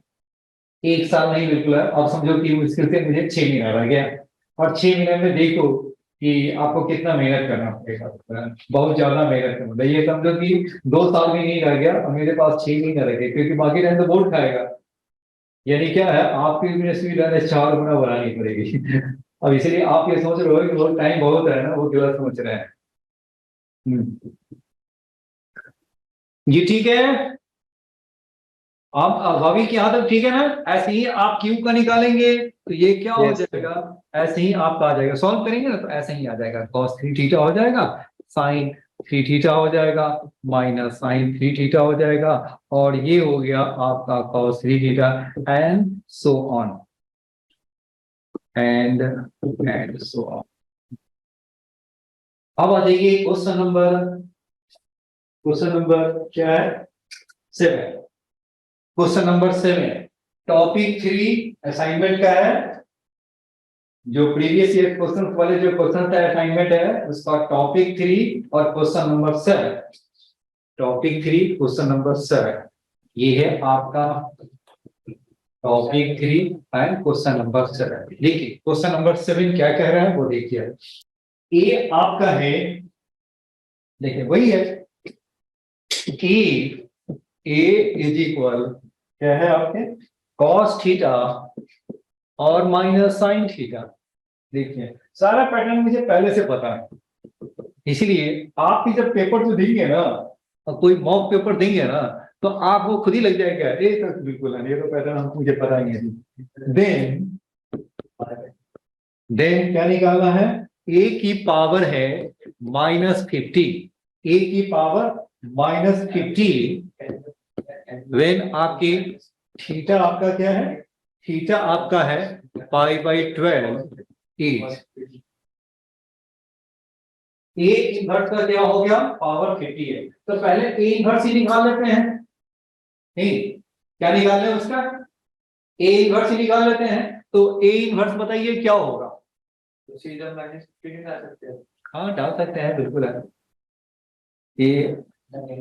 एक साल नहीं बिल्कुल है, अब समझो कि मुश्किल से मुझे 6 महीना रह गया, और 6 महीने में देखो कि आपको कितना मेहनत करना पड़ेगा, बहुत ज्यादा मेहनत करना पड़ेगा, ये समझो कि 2 साल भी नहीं रह गया और मेरे पास 6 महीने रह गए, क्योंकि बाकी टाइम तो बोर्ड खाएगा, यानी क्या है आपकी यूनिवर्सिटी 4 गुना बढ़ानी पड़ेगी। अब इसलिए आप ये सोच रहे हो कि वो टाइम बहुत है ना, वो गलत सोच रहे हैं। ये ठीक है, आप भाभी की आदत ठीक है ना, ऐसे ही आप क्यू का निकालेंगे तो ये क्या हो Yes, sir. जाएगा, ऐसे ही आपका आ जाएगा, सॉल्व करेंगे ना तो ऐसे ही आ जाएगा, cos 3 थीटा हो जाएगा, sin 3 थीटा हो जाएगा, माइनस sin 3 थीटा हो जाएगा, और ये हो गया आपका cos 3 theta, and so on and so on. अब आ जाइए क्वेश्चन नंबर क्या है 7, क्वेश्चन नंबर 7 टॉपिक 3 असाइनमेंट का है, जो प्रीवियस ईयर क्वेश्चन वाले जो क्वेश्चन था असाइनमेंट है उसका टॉपिक 3 और question number 7, topic 3 question number 7, ये है आपका टॉपिक 3 एंड क्वेश्चन नंबर 7। देखिए क्वेश्चन नंबर 7 क्या कह रहा है वो देखिए, ए आपका है, देखिए वही है, ए इज इक्वल क्या है आपके cos थीटा और माइनस sin थीटा। देखिए सारा पैटर्न मुझे पहले से पता है, इसलिए आप भी जब पेपर जो देंगे ना, कोई मॉक पेपर देंगे ना, तो आपको खुद ही लग जाएगा ये तो बिल्कुल है, ये तो पैटर्न हमको मुझे पता ही है। देन क्या निकालना है, ए की पावर है -50, ए की पावर -50 व्हेन आपकी थीटा आपका क्या है, थीटा आपका है π/12 इज ए इनवर्स का क्या हो गया पावर 50 है, तो पहले ए इनवर्स ही निकाल लेते हैं, नहीं क्या निकाल रहे हैं उसका, ए इनवर्स ही निकाल लेते हैं, तो ए इनवर्स बताइए क्या होगा, तो सीधा -50 डाल सकते हैं, हाँ डाल सकते हैं बिल्कुल है, ये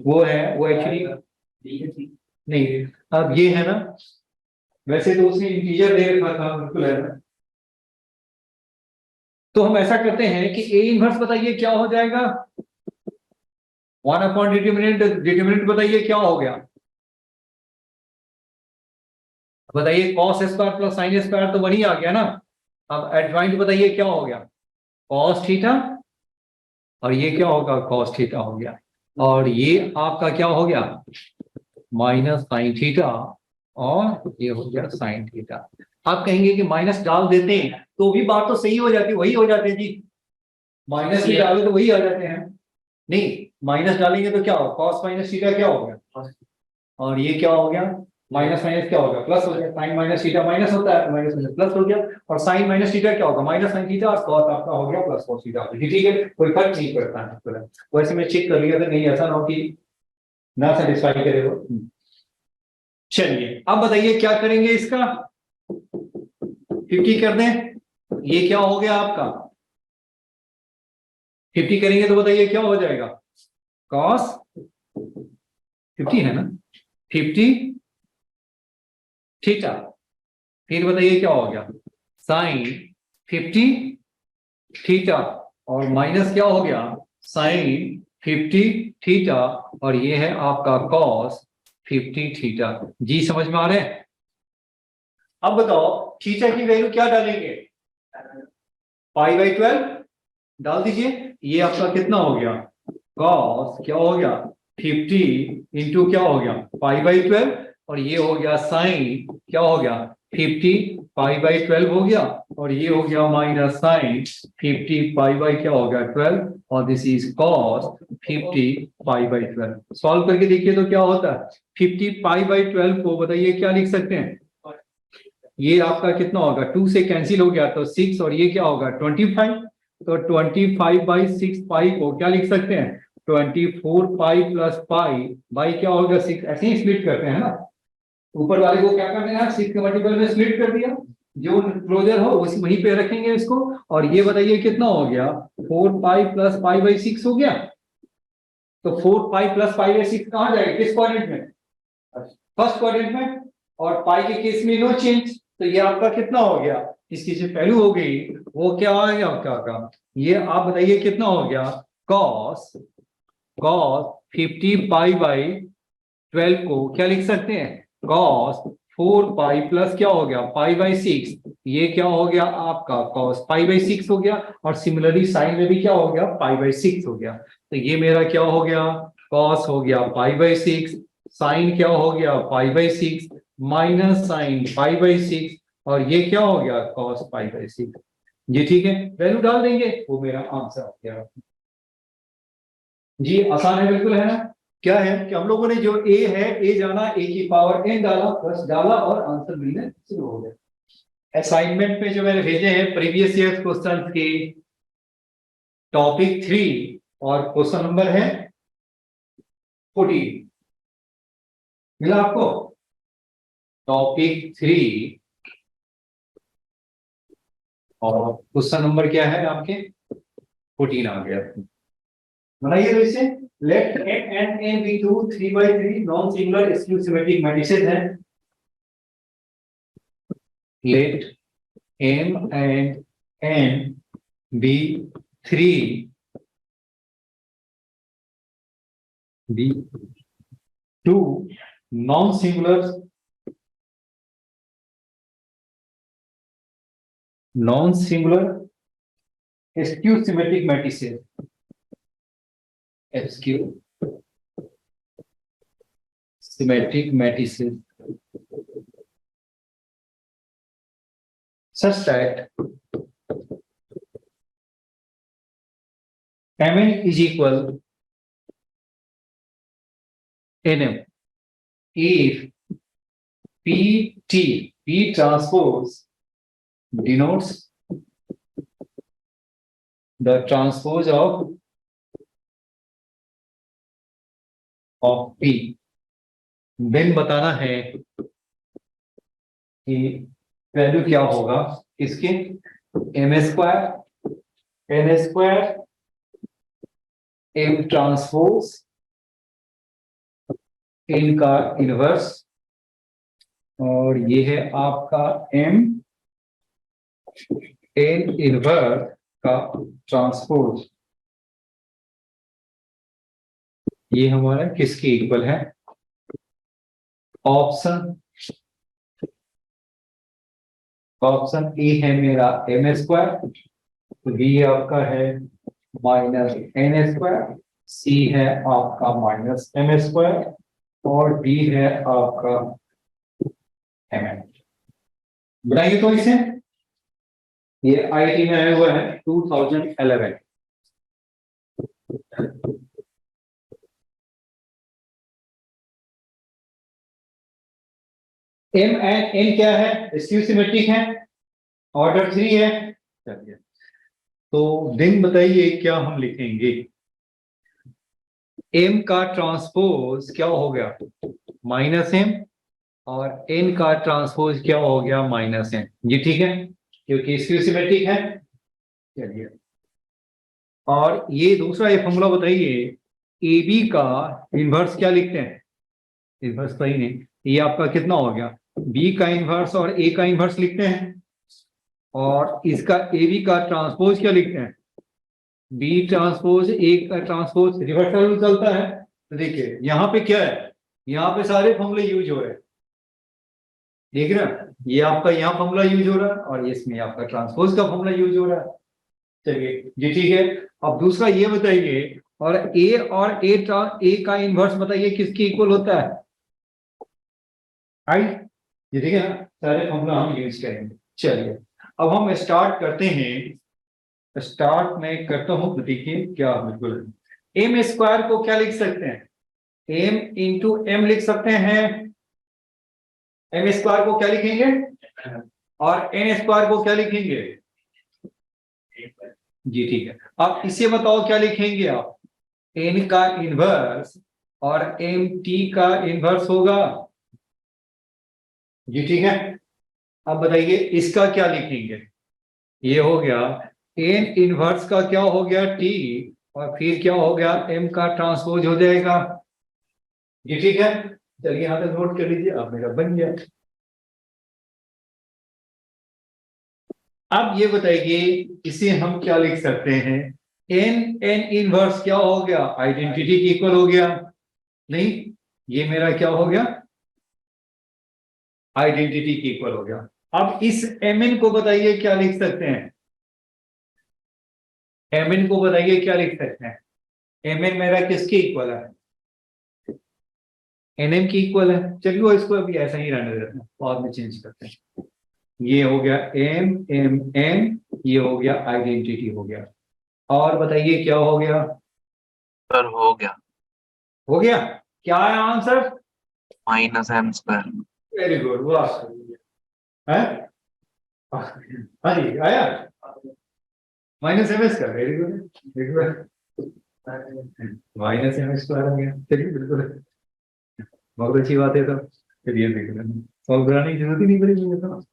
वो है वो एक्चुअली नहीं, अब ये है ना, वैसे तो उसने इंटीजर दे रखा था बिल्कुल है ना, तो हम ऐसा करते हैं कि ए इनवर्स बताइए क्या हो जाएगा, 1/डिटरमिनेंट, डिटरमिनेंट बताइए क्या हो गया, बताइए cos square plus sin square तो वही आ गया ना, अब एडजॉइंट बताइए क्या हो गया cos थीटा, और ये क्या होगा cos थीटा हो गया, और ये आपका क्या हो गया माइनस sin थीटा, और ये हो गया sin थीटा। आप कहेंगे कि माइनस डाल देते हैं तो भी बात तो सही हो जाती, वही हो जाते हैं जी, माइनस भी डाले तो वही आ जाते हैं, नहीं माइनस डालेंगे तो क्या होगा cos माइनस थीटा क्या हो गया, और ये क्या हो गया माइनस माइनस क्या होगा प्लस हो गया, साइन माइनस थीटा माइनस होता है, माइनस माइनस प्लस हो गया, और साइन माइनस थीटा क्या होगा माइनस साइन थीटा, और कॉस आपका हो गया प्लस कॉस थीटा, ठीक है कोई फर्क नहीं पड़ता है। वैसे मैं चेक कर लिया था, नहीं ऐसा ना हो कि ना सेटिस्फाई करे वो। चलिए अब बताइए क्या करेंगे इसका, 50 कर दें, ये क्या हो गया आपका 50 करेंगे तो बताइए क्या हो जाएगा, cos 50 है ना, 50 थीटा, फिर बताइए क्या हो गया साइन 50 थीटा, और माइनस क्या हो गया साइन 50 थीटा, और ये है आपका cos 50 थीटा। जी समझ में आ रहे हैं? अब बताओ थीटा की वैल्यू क्या डालेंगे, π/12 डाल दीजिए, ये आपका कितना हो गया cos क्या हो गया 50 इंटू क्या हो गया π/12, और ये हो गया साइन क्या हो गया 50 π/12 हो गया, और ये हो गया माइनस साइन 50 क्या हो गया 12, और दिस इज cos 50 π/12। सॉल्व करके देखिए तो क्या होता है, 50 π/12 को बताइए क्या लिख सकते हैं, ये आपका कितना होगा 2 से कैंसिल हो गया तो 6, और ये क्या होगा 25, तो 25/6 पाई को क्या लिख सकते हैं 24 पाई प्लस पाई बाई क्या होगा 6, ऐसे ही स्प्लिट करते हैं ना, ऊपर वाले को क्या करना है 6 के मल्टीपल में स्प्लिट कर दिया, जो क्लोजर हो उसी वहीं पे रखेंगे इसको, और ये बताइए कितना हो गया 4 पाई प्लस पाई बाई 6 हो गया, तो 4 पाई प्लस पाई बाई 6 कहां जाएगा, किस क्वाड्रेंट में, फर्स्ट क्वाड्रेंट में, और पाई के केस में नो चेंज, तो ये आपका कितना हो गया, इसकी जो वैल्यू हो गई वो क्या आ गया आपका, ये आप बताइए कितना हो गया cos 50 π/12 को क्या लिख सकते हैं cos 4 पाई प्लस क्या हो गया π/6, ये क्या हो गया आपका cos π/6 हो गया, और सिमिलरली साइन में भी क्या हो गया π/6 हो गया, तो ये मेरा क्या हो गया cos हो गया π/6, साइन क्या हो गया π/6 माइनस साइन π/6, और ये क्या हो गया cos π/6। जी ठीक है, वैल्यू डाल देंगे वो मेरा आंसर हो गया। जी आसान है बिल्कुल, है ना। क्या है कि हम लोगों ने जो a है a जाना a की पावर n डाला प्लस डाला और आंसर मिलने शुरू हो गया। असाइनमेंट पे जो मैंने भेजे हैं प्रीवियस ईयर क्वेश्चन के टॉपिक 3 और क्वेश्चन नंबर है 14, मिला आपको टॉपिक 3 और क्वेश्चन नंबर क्या है आपके 14 आ गया, बनाइए तो इसे, let m and n be two 3/3 non singular exclusive symmetric matrices हैं, let m and n be 3 be two non singular skew symmetric matrices, skew symmetric matrices such that Mn is equal Nm if P transpose denotes the transpose of P, then बताना है कि value क्या होगा इसके m² n² m transpose n का inverse, और ये है आपका m n इनवर्स का ट्रांसपोज, ये हमारा किसके इक्वल है, ऑप्शन ए है मेरा m², बी आपका है -n², सी है आपका -m², और डी है आपका mn। बनाइए तो इसे, ये आईटी में आया हुआ है 2011। m and n क्या है, स्क्यू सिमेट्रिक है, ऑर्डर 3 है, चलिए तो दिन बताइए क्या हम लिखेंगे, m का ट्रांसपोज क्या हो गया -m, और n का ट्रांसपोज क्या हो गया -n, ये ठीक है। क्योंकि स्क्यू सिमेट्रिक है। चलिए, और ये दूसरा ये फॉर्मूला बताइए, ए बी का इनवर्स क्या लिखते हैं? इनवर्स तो ही नहीं, ये आपका कितना हो गया, बी का इनवर्स और ए का इनवर्स लिखते हैं, और इसका ए बी का ट्रांसपोज क्या लिखते हैं? बी ट्रांसपोज ए का ट्रांसपोज, रिवर्सल चलता है। तो देखिए यहाँ पे क्या है, यहाँ पे सारे फॉर्मूले यूज हो रहे हैं, देख रहे हैं, ये आपका यहाँ फॉर्मूला यूज हो रहा है और इसमें आपका ट्रांसपोज का फॉर्मूला यूज हो रहा है। चलिए जी, ठीक है। अब दूसरा ये बताइए, और ए का इनवर्स बताइए किसके इक्वल होता है? राइट, ये ठीक है ना, सारे फॉर्मूला हम यूज करेंगे। चलिए अब हम स्टार्ट करते हैं। स्टार्ट में करता हूं, तो देखिए क्या, बिल्कुल एम स्क्वायर को क्या लिख सकते हैं? एम इंटू एम लिख सकते हैं। एम स्क्वायर को क्या लिखेंगे, और एन स्क्वायर को क्या लिखेंगे? जी ठीक है। अब इसे बताओ क्या लिखेंगे आप? एन का इनवर्स और एम टी का इनवर्स होगा। जी ठीक है। अब बताइए इसका क्या लिखेंगे? ये हो गया एन इनवर्स का क्या हो गया, टी, और फिर क्या हो गया, एम का ट्रांसपोज हो जाएगा। जी ठीक है। चलिए यहां पे नोट कर लीजिए, अब मेरा बन गया। अब ये बताइए इसे हम क्या लिख सकते हैं? एन इनवर्स क्या हो गया, आइडेंटिटी की इक्वल हो गया। नहीं, ये मेरा क्या हो गया, आइडेंटिटी की इक्वल हो गया। अब इस एम एन को बताइए क्या लिख सकते हैं? एम एन को बताइए क्या लिख सकते हैं? एम एन मेरा किसके इक्वल है? एन एम की इक्वल है। चलिए वो इसको अभी ऐसा ही रहने देते हैं, बाद में चेंज करते हैं। ये हो गया एम एम एन, ये हो गया आइडेंटिटी हो गया। और बताइए क्या हो गया? सर हो गया हो गया। क्या है आंसर? -m²। वेरी गुड, वाह। है, हाँ जी आया, माइनस एम एस का, very good, minus M S square आ गया। चलिए बिल्कुल, बहुत अच्छी बात है। तो चलिए देख लेना, सॉल्व कराने की जरूरत ही नहीं पड़ेगी मुझे तो।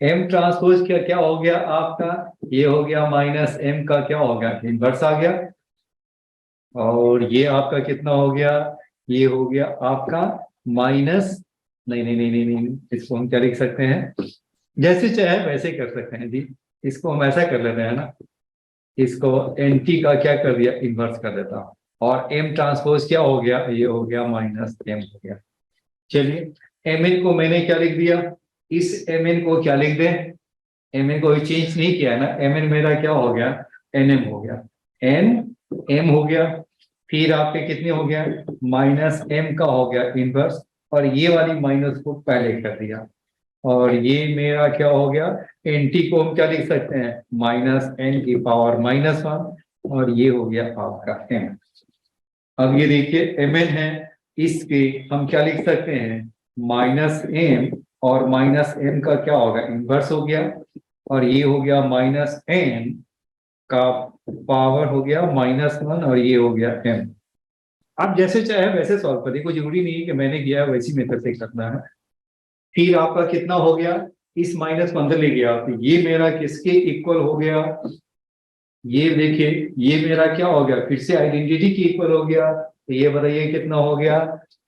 एम ट्रांसपोज क्या क्या हो गया आपका? ये हो गया माइनस एम का क्या हो गया, इनवर्स आ गया। और ये आपका कितना हो गया, ये हो गया आपका माइनस, नहीं नहीं नहीं नहीं नहीं, इसको हम क्या लिख सकते हैं, जैसे चाहे वैसे कर सकते हैं जी। इसको हम ऐसा कर लेते हैं ना, इसको एन टी का क्या कर दिया, इन्वर्स कर देता हूं, और एम ट्रांसपोज क्या हो गया, ये हो गया माइनस एम हो गया। चलिए एम एन को मैंने क्या लिख दिया, इस एम एन को क्या लिख दें? एम एन को चेंज नहीं किया है ना, एम एन मेरा क्या हो गया, एन एम हो गया, एन एम हो गया। फिर आपके कितने हो गया, माइनस एम का हो गया इनवर्स, और ये वाली माइनस को पहले कर दिया, और ये मेरा क्या हो गया, एन टी को हम क्या लिख सकते हैं, माइनस एन की पावर -1, और ये हो गया आपका एम। अब ये देखिए एम एन है, इसके हम क्या लिख सकते हैं, माइनस एम, और माइनस एम का क्या होगा, इनवर्स हो गया, और ये हो गया माइनस एन का पावर हो गया -1, और ये हो गया एम। आप जैसे चाहे वैसे सॉल्व करिए, कोई जरूरी नहीं है कि मैंने किया है वैसी मेथड से करना है। फिर आपका कितना हो गया, इस माइनस को अंदर ले गया, तो ये मेरा किसके इक्वल हो गया, ये देखिए ये मेरा क्या हो गया, फिर से आइडेंटिटी की इक्वल हो गया। तो ये बताइए कितना हो गया,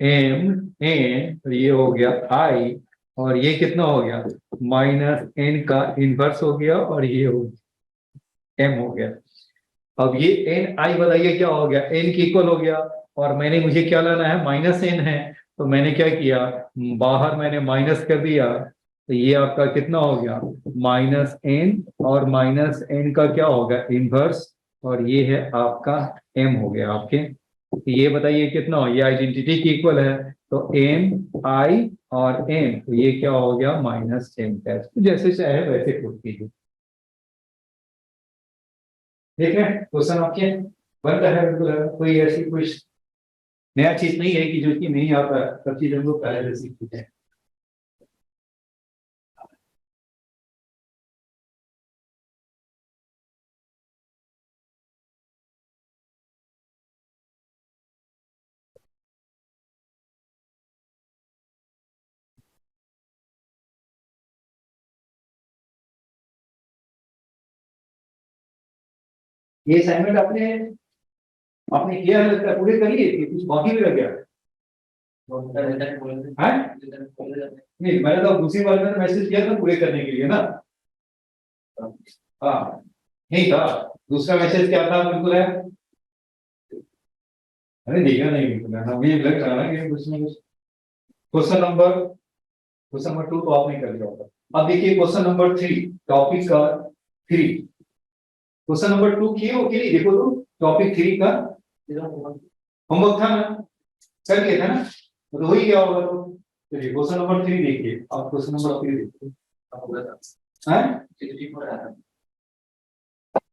एम एन, तो ये हो गया आई, और ये कितना हो गया, माइनस एन का इनवर्स हो गया, और ये हो एम हो गया। अब ये एन आई बताइए क्या हो गया, एन की इक्वल हो गया, और मैंने मुझे क्या लाना है, माइनस एन है, तो मैंने क्या किया, बाहर मैंने माइनस कर दिया, तो ये आपका कितना हो गया, माइनस एन, और माइनस एन का क्या होगा, इनवर्स, और ये है आपका एम हो गया आपके। तो ये बताइए कितना हो, ये आइडेंटिटी की इक्वल है, तो एम आई और एम, तो ये क्या हो गया, माइनस एम कैश। जैसे चाहे वैसे पुट कीजिए। ठीक है, क्वेश्चन आपके बनता है बिल्कुल, कोई ऐसी कुछ नया चीज नहीं है कि जो कि नहीं आता, सब चीज हम लोग पहले से सीखते हैं। ये असाइनमेंट आपने आपने किया है, लगता है पूरे कर लिए थे, कुछ बाकी भी रह गया है? नहीं, मैंने तो दूसरी बार में मैसेज किया था पूरे करने के लिए ना। हाँ नहीं था, दूसरा मैसेज क्या था बिल्कुल है? अरे देखा नहीं बिल्कुल है, हमें लग रहा है कि कुछ ना कुछ। क्वेश्चन नंबर 2 तो आपने कर लिया होगा। अब देखिए क्वेश्चन नंबर 3, टॉपिक का 3। क्वेश्चन नंबर 2 किए हो कि नहीं, देखो तो टॉपिक 3 का होमवर्क था ना, कर लिया था ना, तो वही क्या होगा। तो चलिए क्वेश्चन नंबर 3 देखिए, आप क्वेश्चन नंबर 3 देखिए। हैं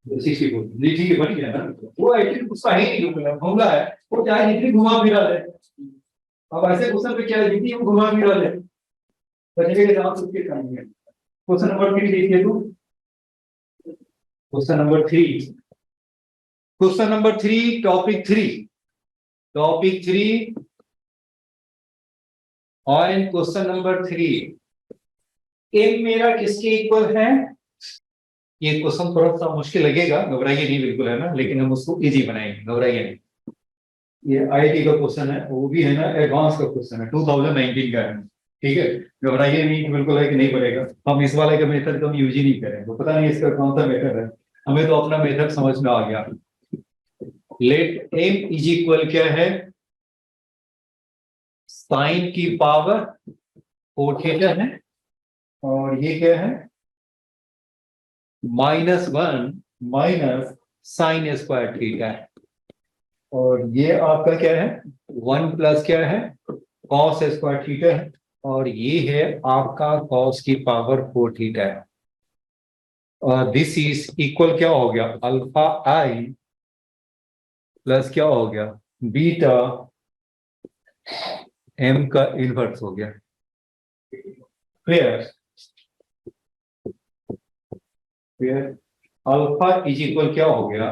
64 जी, ठीक है, बढ़ गया ना। वो एक्चुअली उसका है ही नहीं, मामला है वो चाहे जितनी घुमा फिरा ले। अब ऐसे क्वेश्चन पे क्या है, जितनी हम घुमा फिरा ले बचने के जवाब उसके करेंगे। क्वेश्चन नंबर 3 देखिए तो, question number 3, question number 3 topic 3 और इन क्वेश्चन नंबर 3 एम मेरा किसके इक्वल है। ये क्वेश्चन थोड़ा सा मुश्किल लगेगा, घबराइए नहीं बिल्कुल है ना, लेकिन हम उसको इजी बनाएंगे, घबराइए नहीं। ये आईआईटी का क्वेश्चन है, वो भी है ना एडवांस का क्वेश्चन है, 2019 का है, ठीक है। घबराइए नहीं बिल्कुल है कि नहीं पड़ेगा। हम इस वाले का मेथड तो हम यूज ही नहीं करें, तो पता नहीं इसका कौन सा मेथड है, हमें तो अपना मेथड समझ में आ गया। लेट एम इज इक्वल क्या है, साइन की पावर 4 थीटा है, और ये क्या है -1 माइनस साइन स्क्वायर थीटा है, और ये आपका क्या है 1 प्लस क्या है कॉस स्क्वायर थीटा है, और ये है आपका कॉस की पावर 4 थीटा है। और दिस इज इक्वल क्या हो गया, अल्फा आई प्लस क्या हो गया बीटा एम का इनवर्स हो गया। फिर अल्फा इज इक्वल क्या हो गया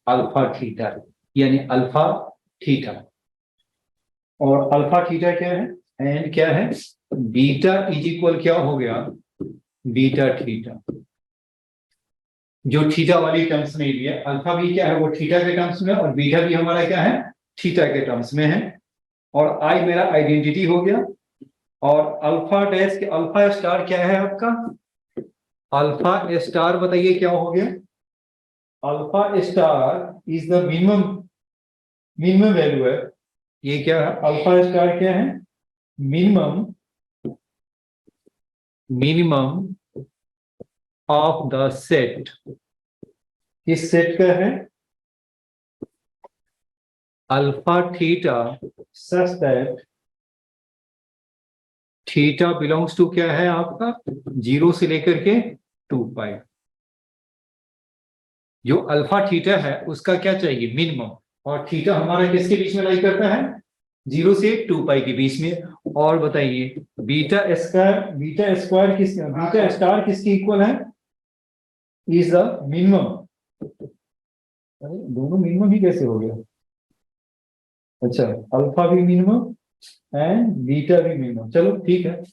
अल्फा थीटा, यानी अल्फा थीटा, और अल्फा थीटा क्या है एंड क्या है बीटा इज इक्वल क्या हो गया बीटा थीटा। जो थीटा वाली टर्म्स में भी है, अल्फा भी क्या है वो थीटा के टर्म्स में, और बीटा भी हमारा क्या है थीटा के टर्म्स में है, और आई मेरा आइडेंटिटी हो गया। और अल्फा डैश के अल्फा स्टार क्या है आपका, अल्फा स्टार बताइए क्या हो गया, alpha star is the minimum value है। ये क्या है अल्फा स्टार क्या है मिनिमम ऑफ द सेट, किस सेट का है alpha theta such that theta belongs to क्या है आपका 0 से लेकर के 2 पाई। जो अल्फा थीटा है उसका क्या चाहिए मिनिमम, और थीटा हमारा किसके बीच में लाई करता है 0 से 2 पाई के बीच में। और बताइए बीटा स्क्वायर बीटा स्टार किसके इक्वल है इज द मिनिमम। दोनों मिनिमम ही कैसे हो गया, अच्छा अल्फा भी मिनिमम एंड बीटा भी मिनिमम, चलो ठीक है।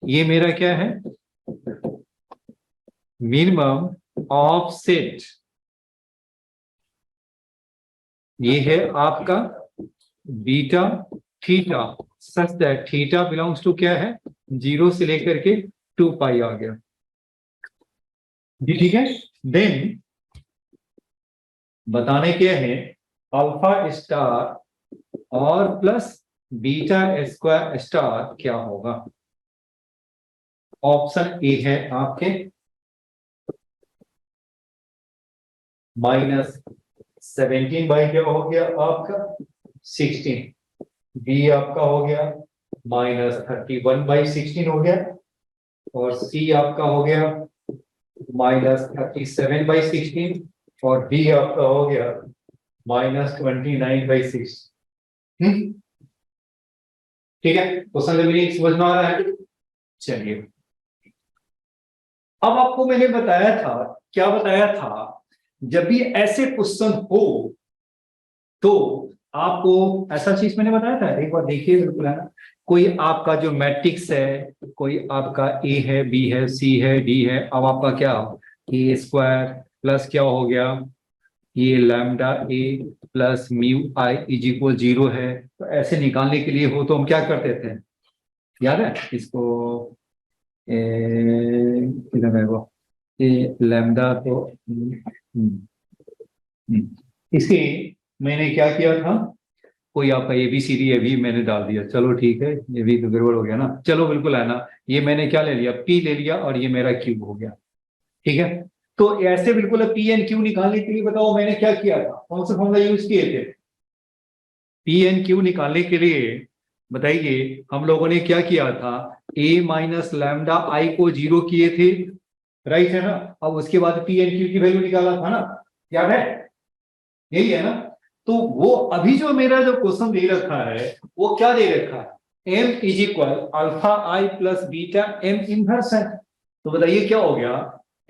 ये मेरा क्या है मिनिमम ऑफ सेट, ये है आपका beta theta such that theta belongs to क्या है 0 से लेकर के 2 पाई आ गया जी, ठीक है। देन बताने क्या है अल्फा स्टार और प्लस बीटा स्क्वायर स्टार क्या होगा। ऑप्शन ए है आपके -17 बाई क्या हो गया आपका 16, बी आपका हो गया -31 बाई 16 हो गया, और सी आपका हो गया -37 बाई 16, और डी आपका हो गया -29 बाई 6। ठीक है, क्वेश्चन का मीनिंग समझ में आ रहा है। चलिए अब आपको मैंने बताया था, क्या बताया था, जब भी ऐसे क्वेश्चन हो तो आपको ऐसा चीज मैंने बताया था, एक बार देखिए बिल्कुल है ना। कोई आपका जो मैट्रिक्स है, कोई आपका ए है बी है सी है डी है, अब आपका क्या ए स्क्वायर प्लस क्या हो गया ये lambda A plus mu I is equal 0 है। तो ऐसे निकालने के लिए हो तो हम क्या करते थे, याद है इसको, किधर है वो, ये लैम्डा तो इसे मैंने क्या किया था, कोई आपका ABCD ये भी मैंने डाल दिया, चलो ठीक है, ये भी तो गड़बड़ हो गया ना, चलो बिल्कुल है ना, ये मैंने क्या ले लिया, P ले लिया और ये मेरा Q हो गया, ठीक है। तो ऐसे बिल्कुल P एंड Q निकालने के लिए बताओ मैंने क्या किया था, कौन सा फॉर्मूला यूज किए थे। P एंड Q निकालने के लिए बताइए हम लोगों ने क्या किया था, A माइनस लैम्डा आई को 0 किए थे, राइट है ना। अब उसके बाद P एंड Q की वैल्यू निकाला था ना, याद है, यही है ना। तो वो अभी जो मेरा जो क्वेश्चन दे रखा है वो क्या दे रखा है, m is equal alpha I plus beta m inverse है। तो बताइए क्या हो गया,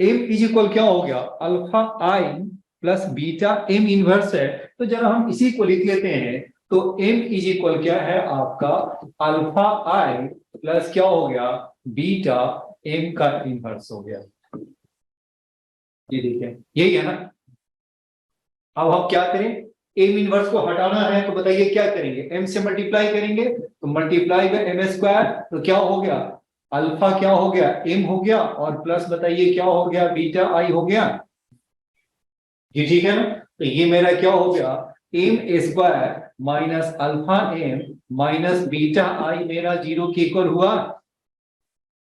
m इज इक्वल क्या हो गया, अल्फा आई प्लस बीटा m इनवर्स है। तो जरा हम इसी को लिख लेते हैं, तो m इज इक्वल क्या है आपका, अल्फा आई प्लस क्या हो गया, बीटा m का इनवर्स हो गया। ये देखिए यही है ना। अब हम क्या करें, m इनवर्स को हटाना है तो बताइए क्या करेंगे, m से मल्टीप्लाई करेंगे, तो मल्टीप्लाई बाय m स्क्वायर, तो क्या हो गया, अल्फा क्या हो गया, m हो गया, और प्लस बताइए क्या हो गया, बीटा i हो गया। जी ठीक है ना। तो ये मेरा क्या हो गया, m square minus alpha m minus beta i मेरा 0 के इक्वल हुआ।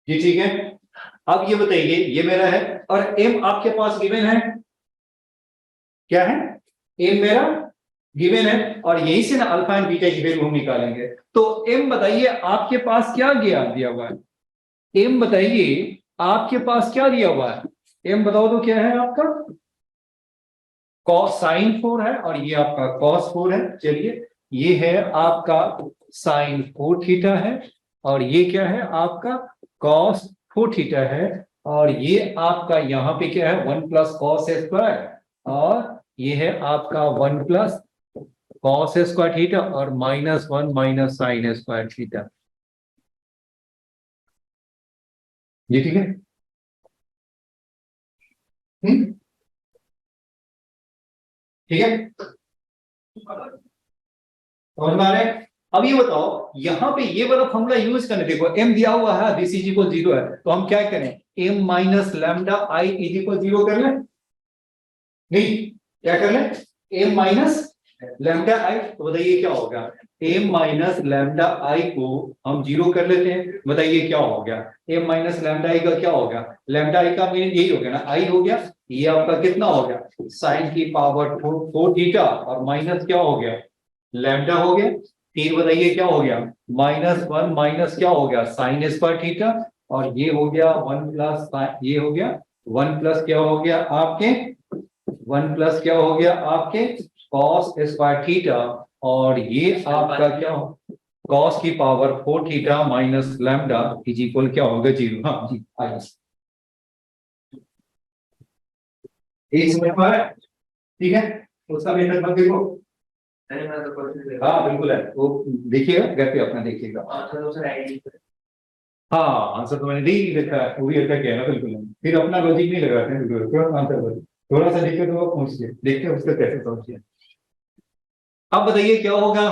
जी ठीक है। अब ये बताइए ये मेरा है, और m आपके पास गिवन है, क्या है, m मेरा गिवन है, और यही से ना अल्फा एंड बीटा की वैल्यू हम निकालेंगे। तो m बताइए आपके पास क्या दिया हुआ है, m बताइए आपके पास क्या दिया हुआ है, m बताओ तो क्या है आपका, cos sin 4 है, और ये आपका cos 4 है। चलिए ये है आपका sin 4 थीटा है, और ये क्या है आपका cos 4 थीटा है, और ये आपका यहाँ पे क्या है 1 प्लस कॉस स्क्वायर, और ये है आपका 1 प्लस कॉस स्क्वायर थीटा, और -1 माइनस साइन स्क्वायर थीटा। ये ठीक है। ठीक है, समझ में आ रहा है। अब ये बताओ यहाँ पे ये वाला फॉर्मूला यूज करने, देखो m दिया हुआ है, दिस इज इक्वल 0 है, तो हम क्या करें, m minus lambda I is equal 0 कर लें, नहीं क्या कर लें, m माइनस लैम्डा आई, तो बताइए क्या होगा, m माइनस लैम्डा आई को हम 0 कर लेते हैं, बताइए क्या हो गया, m माइनस लैम्डा आई का क्या होगा, लैम्डा आई का मीन यही हो गया ना, आई हो गया, ये आपका कितना हो गया, साइन की पावर 4 थीटा, और माइनस क्या हो गया, लैम्डा हो गया, फिर बताइए क्या हो गया, -1 माइनस क्या हो गया, साइन स्क्वायर थीटा, और ये हो गया 1 प्लस, ये हो गया 1 प्लस क्या हो गया आपके, 1 प्लस क्या हो गया आपके कॉस स्क्वायर थीटा, और ये आपका क्या हो, कॉस की power 4 theta minus lambda is equal क्या होगा 0। हाँ जी आइए, एक समझ में आया, ठीक है, उसका मेथड मत देखो, हाँ बिल्कुल है, वो देखिएगा घर पे अपना देखिएगा। हाँ आंसर तो मैंने दे ही देखा है, वो भी अच्छा किया ना, बिल्कुल फिर अपना लॉजिक नहीं लगाते हैं, बिल्कुल थोड़ा आंसर बदल, थोड़ा सा दिक्कत होगा पहुंचिए, देखते हैं उसका कैसे पहुंचिए। अब बताइए क्या होगा,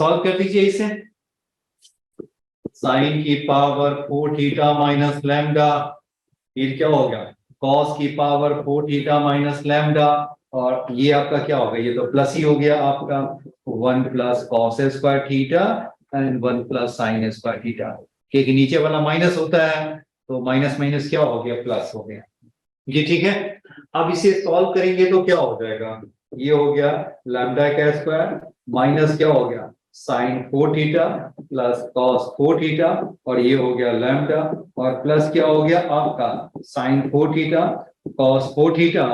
सॉल्व कर दीजिए इसे, साइन की पावर 4 थीटा माइनस लैम्डा, फिर क्या हो गया कॉस की पावर 4 थीटा माइनस लैम्डा, और ये आपका क्या होगा, ये तो प्लस ही हो गया आपका 1 plus cos square theta and 1 plus sign square theta, क्योंकि नीचे वाला माइनस होता है, तो माइनस माइनस क्या हो गया, प्लस हो गया। ये ठीक है। अब इसे सॉल्व करेंगे तो क्या हो जाएगा, ये हो गया लैम्डा का स्क्वायर माइनस क्या हो गया sine 4 theta plus cos 4 theta, और ये हो गया लैम्डा, और प्लस क्या हो गया आपका साइन 4 थीटा कॉस 4 थीटा,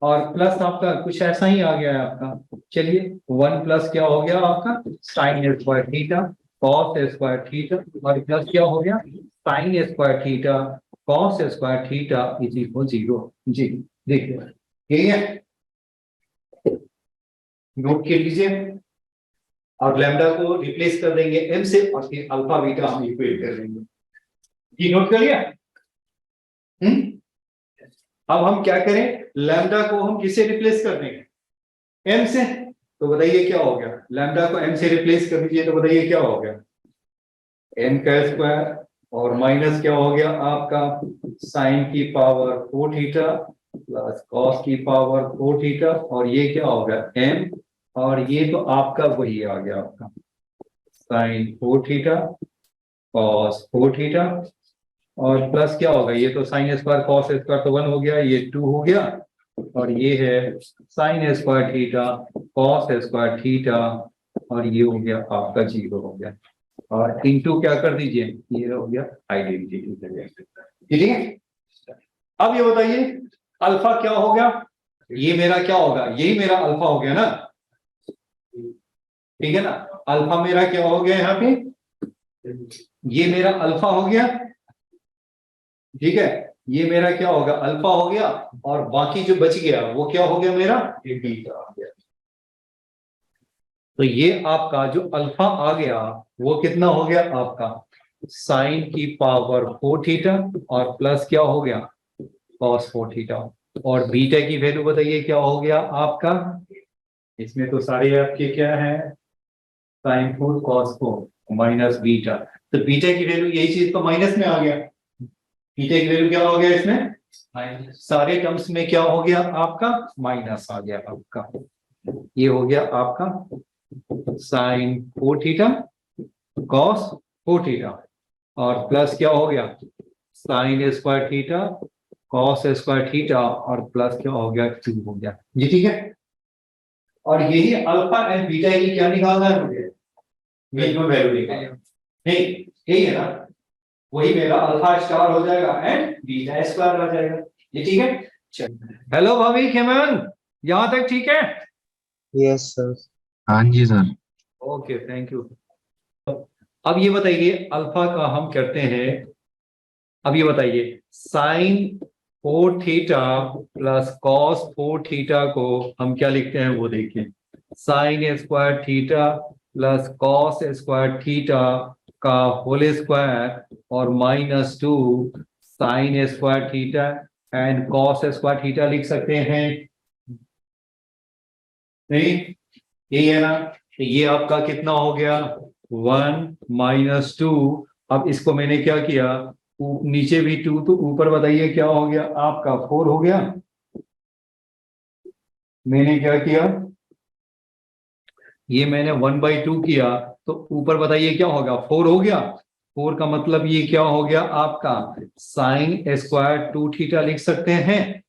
और प्लस आपका कुछ ऐसा ही आ गया है आपका, चलिए 1 प्लस क्या हो गया आपका sign square theta cos square theta, और प्लस क्या हो गया sine square theta cos square theta is equal 0। जी देखिए यही है, नोट कर लीजिए, और लैम्डा को रिप्लेस कर देंगे m से, और फिर अल्फा बीटा हम इक्वेट कर देंगे। जी नोट कर लिया, अब हम क्या करें, लैम्डा को हम किससे रिप्लेस कर देंगे, m से। तो बताइए क्या हो गया, लैम्डा को m से रिप्लेस कर दीजिए, तो बताइए क्या हो गया, m का स्क्वायर और माइनस क्या हो गया आपका साइन की पावर 4 थीटा प्लस कॉस की पावर 4 थीटा, और ये क्या हो गया m, और ये तो आपका वही आ गया आपका साइन 4 थीटा कॉस 4 थीटा, और प्लस क्या होगा, ये तो साइन स्क्वायर कॉस स्क्वायर तो 1 हो गया, ये 2 हो गया, और ये है sign square theta cos square theta, और ये हो गया आपका 0 हो गया, और इनटू क्या कर दीजिए, ये हो गया आइडेंटिटी। ठीक है, अब ये बताइए अल्फा क्या हो गया, ये मेरा क्या होगा, यही मेरा अल्फा हो गया ना, ठीक है ना, अल्फा मेरा क्या हो गया यहाँ पे, ये मेरा अल्फा हो गया, ठीक है, ये मेरा क्या होगा अल्फा हो गया, और बाकी जो बच गया वो क्या हो गया मेरा, ये बीटा आ गया। तो ये आपका जो अल्फा आ गया वो कितना हो गया आपका साइन की पावर 4 थीटा और प्लस क्या हो गया कॉस 4 थीटा, और बीटा की वैल्यू बताइए क्या हो गया आपका, इसमें तो सारे आपके क्या है साइन 4 कॉस 4 माइनस बीटा, तो बीटा की वैल्यू यही चीज तो माइनस में आ गया, बीटा की वैल्यू क्या हो गया इसमें, सारे टर्म्स में क्या हो गया आपका माइनस आ गया आपका, ये हो गया आपका साइन 4 थीटा कॉस 4 थीटा, और प्लस क्या हो गया sine square theta cos square theta, और प्लस क्या हो गया 2 हो गया जी, ठीक है। और यही अल्फा एंड बीटा की क्या निकालना है मुझे, मिनिमम वैल्यू निकालना, नहीं यही है ना, वही मेरा अल्फा स्टार हो जाएगा एंड बीटा स्क्वायर आ जाएगा, ये ठीक है। चलिए, हेलो भाभी खेमन, यहां तक ठीक है, यस सर। हाँ जी सर। Okay thank you. अब ये बताइए अल्फा का हम करते हैं, अब ये बताइए sine 4 theta plus cos 4 theta को हम क्या लिखते हैं वो देखिए, sine square theta plus cos square theta का होल स्क्वायर और minus 2 sine square theta and cos square theta लिख सकते हैं, नहीं यही है ना, तो ये आपका कितना हो गया 1 माइनस 2, अब इसको मैंने क्या किया नीचे भी 2 तो ऊपर बताइए क्या हो गया आपका 4 हो गया, मैंने क्या किया ये मैंने 1/2 किया, तो ऊपर बताइए क्या होगा 4 हो गया, 4 का मतलब ये क्या हो गया आपका साइन स्क्वायर 2 थीटा लिख सकते हैं,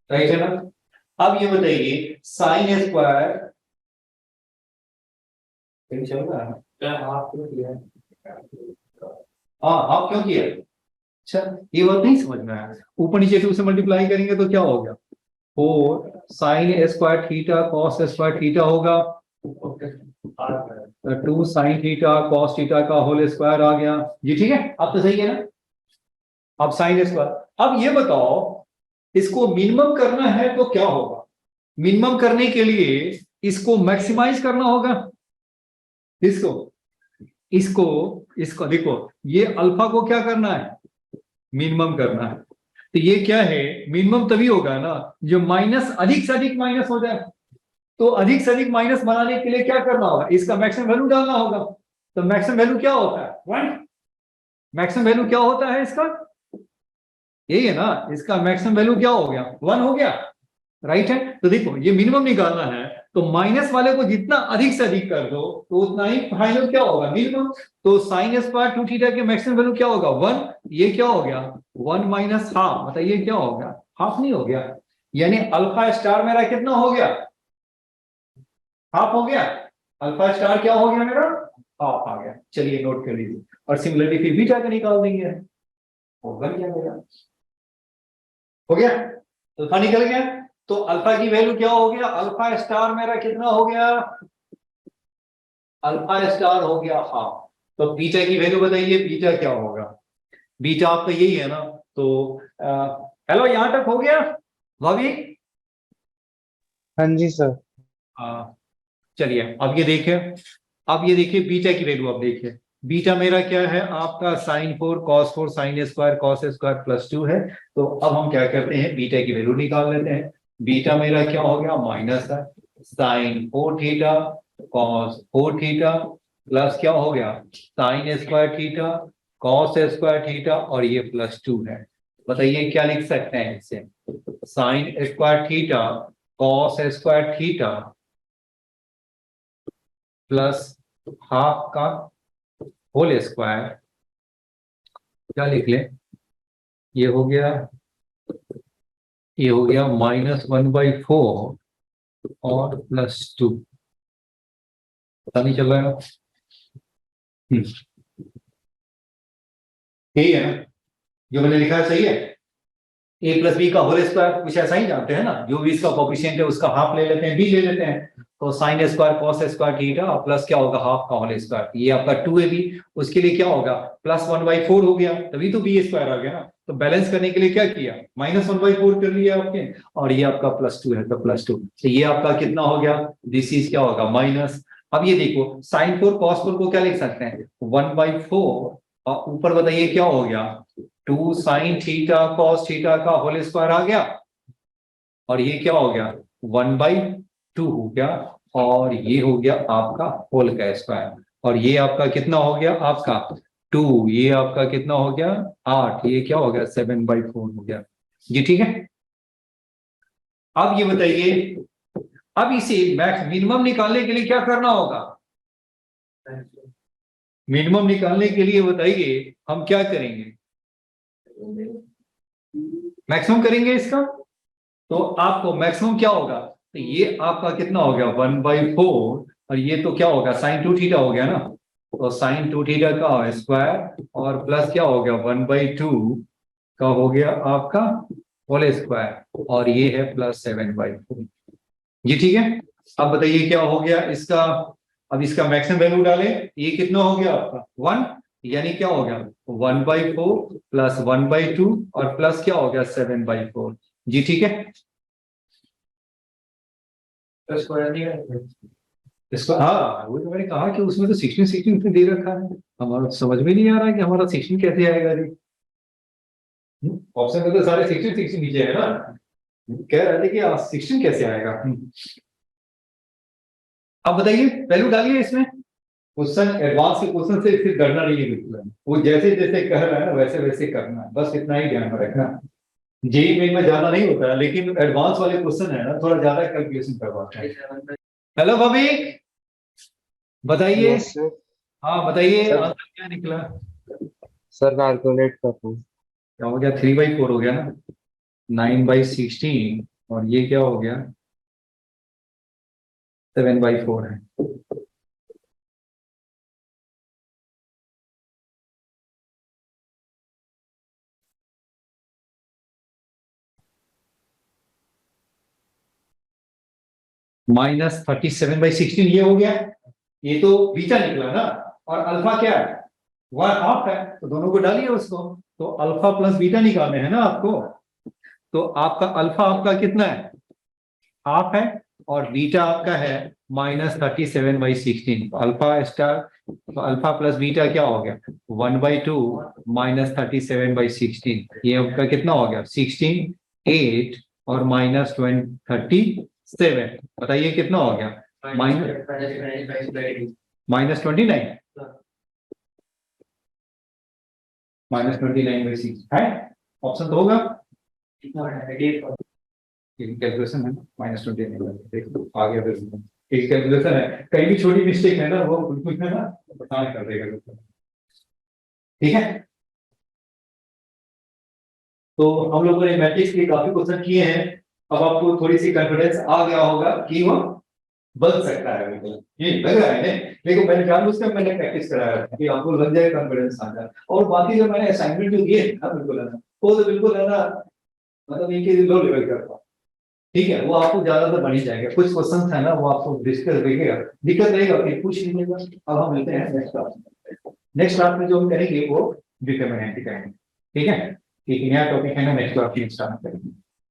राइट है ना। अब ये बताइए साइन स्क्वायर चल रहा है, हाँ आप क्यों किया, अच्छा ये बात नहीं समझ में आया, ऊपर नीचे 2 से मल्टीप्लाई करेंगे तो क्या हो गया 4 sine square theta cos square theta होगा, 2 साइन थीटा कॉस थीटा का होल स्क्वायर आ गया, ये ठीक है, अब तो सही है ना। अब साइन स्क्वायर, अब ये बताओ इसको मिनिमम करना है तो क्या होगा, मिनिमम करने के लिए इसको मैक्सिमाइज करना होगा, इसको इसको इसको देखो ये अल्फा को क्या करना है मिनिमम करना है, तो ये क्या है मिनिमम तभी होगा ना जो माइनस अधिक से अधिक माइनस हो जाए, तो अधिक से अधिक माइनस बनाने के लिए क्या करना होगा इसका मैक्सिमम वैल्यू डालना होगा, तो मैक्सिमम वैल्यू क्या होता है 1, मैक्सिमम वैल्यू क्या होता है इसका, यही है ना, इसका मैक्सिमम वैल्यू क्या हो गया 1 हो गया, राइट है। तो देखो ये मिनिमम निकालना है तो माइनस वाले को जितना अधिक से अधिक कर दो तो उतना ही फाइनल क्या होगा मिनिमम, तो साइन स्क्वायर 2 थीटा के मैक्सिमम वैल्यू क्या होगा 1, ये क्या हो गया 1 माइनस हाफ, बताइए क्या हो गया हाफ नहीं हो गया, यानी अल्फा स्टार मेरा कितना हो गया हाफ हो गया, अल्फा स्टार क्या हो गया मेरा हाफ आ गया, चलिए नोट कर लीजिए, और सिमिलरली फिर बीटा का निकाल देंगे, होगा क्या मेरा हो गया, अल्फा निकल गया, तो अल्फा की वैल्यू क्या हो गया अल्फा स्टार मेरा कितना हो गया, अल्फा स्टार हो गया हाफ, तो बीटा की वैल्यू बताइए बीटा क्या होगा, बीटा आपका यही है ना, तो हेलो यहां तक हो गया भाभी, हाँ जी सर। चलिए अब ये देखिए बीटा की वैल्यू अब देखिए, बीटा मेरा क्या है आपका sine 4 cos 4 sine square cos square plus 2 है। तो अब हम क्या करते हैं बीटा की वैल्यू निकाल लेते हैं। बीटा मेरा क्या हो गया माइनस है sine 4 theta cos 4 theta plus क्या हो गया sine square theta cos square theta और ये प्लस 2 है। बताइए क्या लिख सकते हैं इससे sign square theta cos square theta plus half का होल स्क्वायर क्या लिख ले ये हो गया -1/4 और +2 पता नहीं चल रहा है यही है ना जो मैंने लिखा है सही है। a प्लस बी का होल स्क्वायर कुछ ऐसा ही जानते हैं ना जो भी इसका कोफिशिएंट है उसका हाफ ले लेते हैं b ले लेते हैं तो sign square cos square theta और प्लस क्या होगा हाफ का होल स्क्वायर ये आपका 2ab उसके लिए क्या होगा +1/4 हो गया तभी तो b स्क्वायर आ गया ना। तो बैलेंस करने के लिए क्या किया -1/4 कर लिया आपने और ये आपका +2 है तो +2 तो ये आपका कितना हो गया दिस इज क्या होगा माइनस। अब ये देखो साइन 4 कॉस 4 को क्या लिख सकते हैं 1/4 और ऊपर बताइए क्या हो गया 2 साइन थीटा कॉस थीटा का होल स्क्वायर आ गया और ये क्या हो गया 1/2 हो गया और ये हो गया आपका होल का स्क्वायर और ये आपका कितना हो गया आपका 2 ये आपका कितना हो गया 8 ये क्या हो गया 7/4 हो गया जी ठीक है। अब ये बताइए अब इसे मैक्स मिनिमम निकालने के लिए क्या करना होगा मिनिमम निकालने के लिए बताइए हम क्या करेंगे मैक्सिमम करेंगे इसका तो आपको मैक्सिमम क्या होगा तो ये आपका कितना हो गया 1/4 और ये तो क्या होगा साइन 2 थीटा हो गया ना तो साइन 2 थीटा का स्क्वायर और प्लस क्या हो गया 1/2 का हो गया आपका होल स्क्वायर और ये है +7/4 जी ठीक है। अब बताइए क्या हो गया इसका अब इसका मैक्सिमम वैल्यू डालें ये कितना हो गया आपका 1 यानी क्या हो गया 1/4 प्लस 1/2 और प्लस क्या हो गया 7/4 जी ठीक है। इसको हाँ वो तो मैंने कहा कि उसमें तो 16 दे रखा है हमारा समझ में नहीं आ रहा है कि हमारा 16 कैसे आएगा जी ऑप्शन में तो सारे 16 नीचे है ना कह रहे थे कि 16 कैसे आएगा। अब बताइए वैल्यू डालिए इसमें क्वेश्चन एडवांस के क्वेश्चन से फिर करना नहीं है बिल्कुल वो जैसे जैसे कह रहा है ना वैसे वैसे करना है बस इतना ही ध्यान में रखना जेईई मेन में ज्यादा नहीं होता है लेकिन एडवांस वाले क्वेश्चन है ना थोड़ा ज्यादा कैलकुलेशन करवाते हैं। हेलो भाभी बताइए Yes, sir. हाँ बताइए सर। आंसर क्या निकला सर कैलकुलेट कर रहा हूँ क्या हो गया 3/4 हो गया ना 9/16 और ये क्या हो गया 7/4 है। -37/16 ये हो गया ये तो बीटा निकला ना और अल्फा क्या है 1/2 है तो दोनों को डालिए उसको तो अल्फा प्लस बीटा निकालने हैं ना आपको तो आपका अल्फा आपका कितना है हाफ है और बीटा आपका है -37/16 अल्फा स्टार तो अल्फा प्लस बीटा क्या हो गया 1/2 -37/16 ये आपका कितना हो गया 16 8 और -27 बताइए कितना हो गया -29 -29/6 है ऑप्शन तो होगा कैलकुलेशन है -29 आ गया फिर एक कैलकुलेशन है कहीं भी छोटी मिस्टेक है ना वो बिल्कुल है ना बताना कर देगा ठीक है। तो हम लोगों ने मैट्रिक्स के काफी क्वेश्चन किए हैं अब आपको थोड़ी सी कॉन्फिडेंस आ गया होगा कि वो बन सकता है बिल्कुल ये लग रहा है लेकिन मैंने जानबूझकर मैंने प्रैक्टिस कराया कि आपको लग जाए कॉन्फिडेंस आ जाए और बाकी जो मैंने असाइनमेंट जो दिए ना बिल्कुल है ना वो तो बिल्कुल है ना मतलब इनके लो लेवल का ठीक है वो आपको ज्यादातर बन ही जाएगा कुछ क्वेश्चन है ना वो आपको डिस्कस देखेगा दिक्कत रहेगा फिर पूछ लीजिएगा। अब हम मिलते हैं नेक्स्ट क्लास में जो हम करेंगे वो डिटरमिनेंट करेंगे ठीक है एक नया टॉपिक है ना नेक्स्ट क्लास में स्टार्ट करेंगे।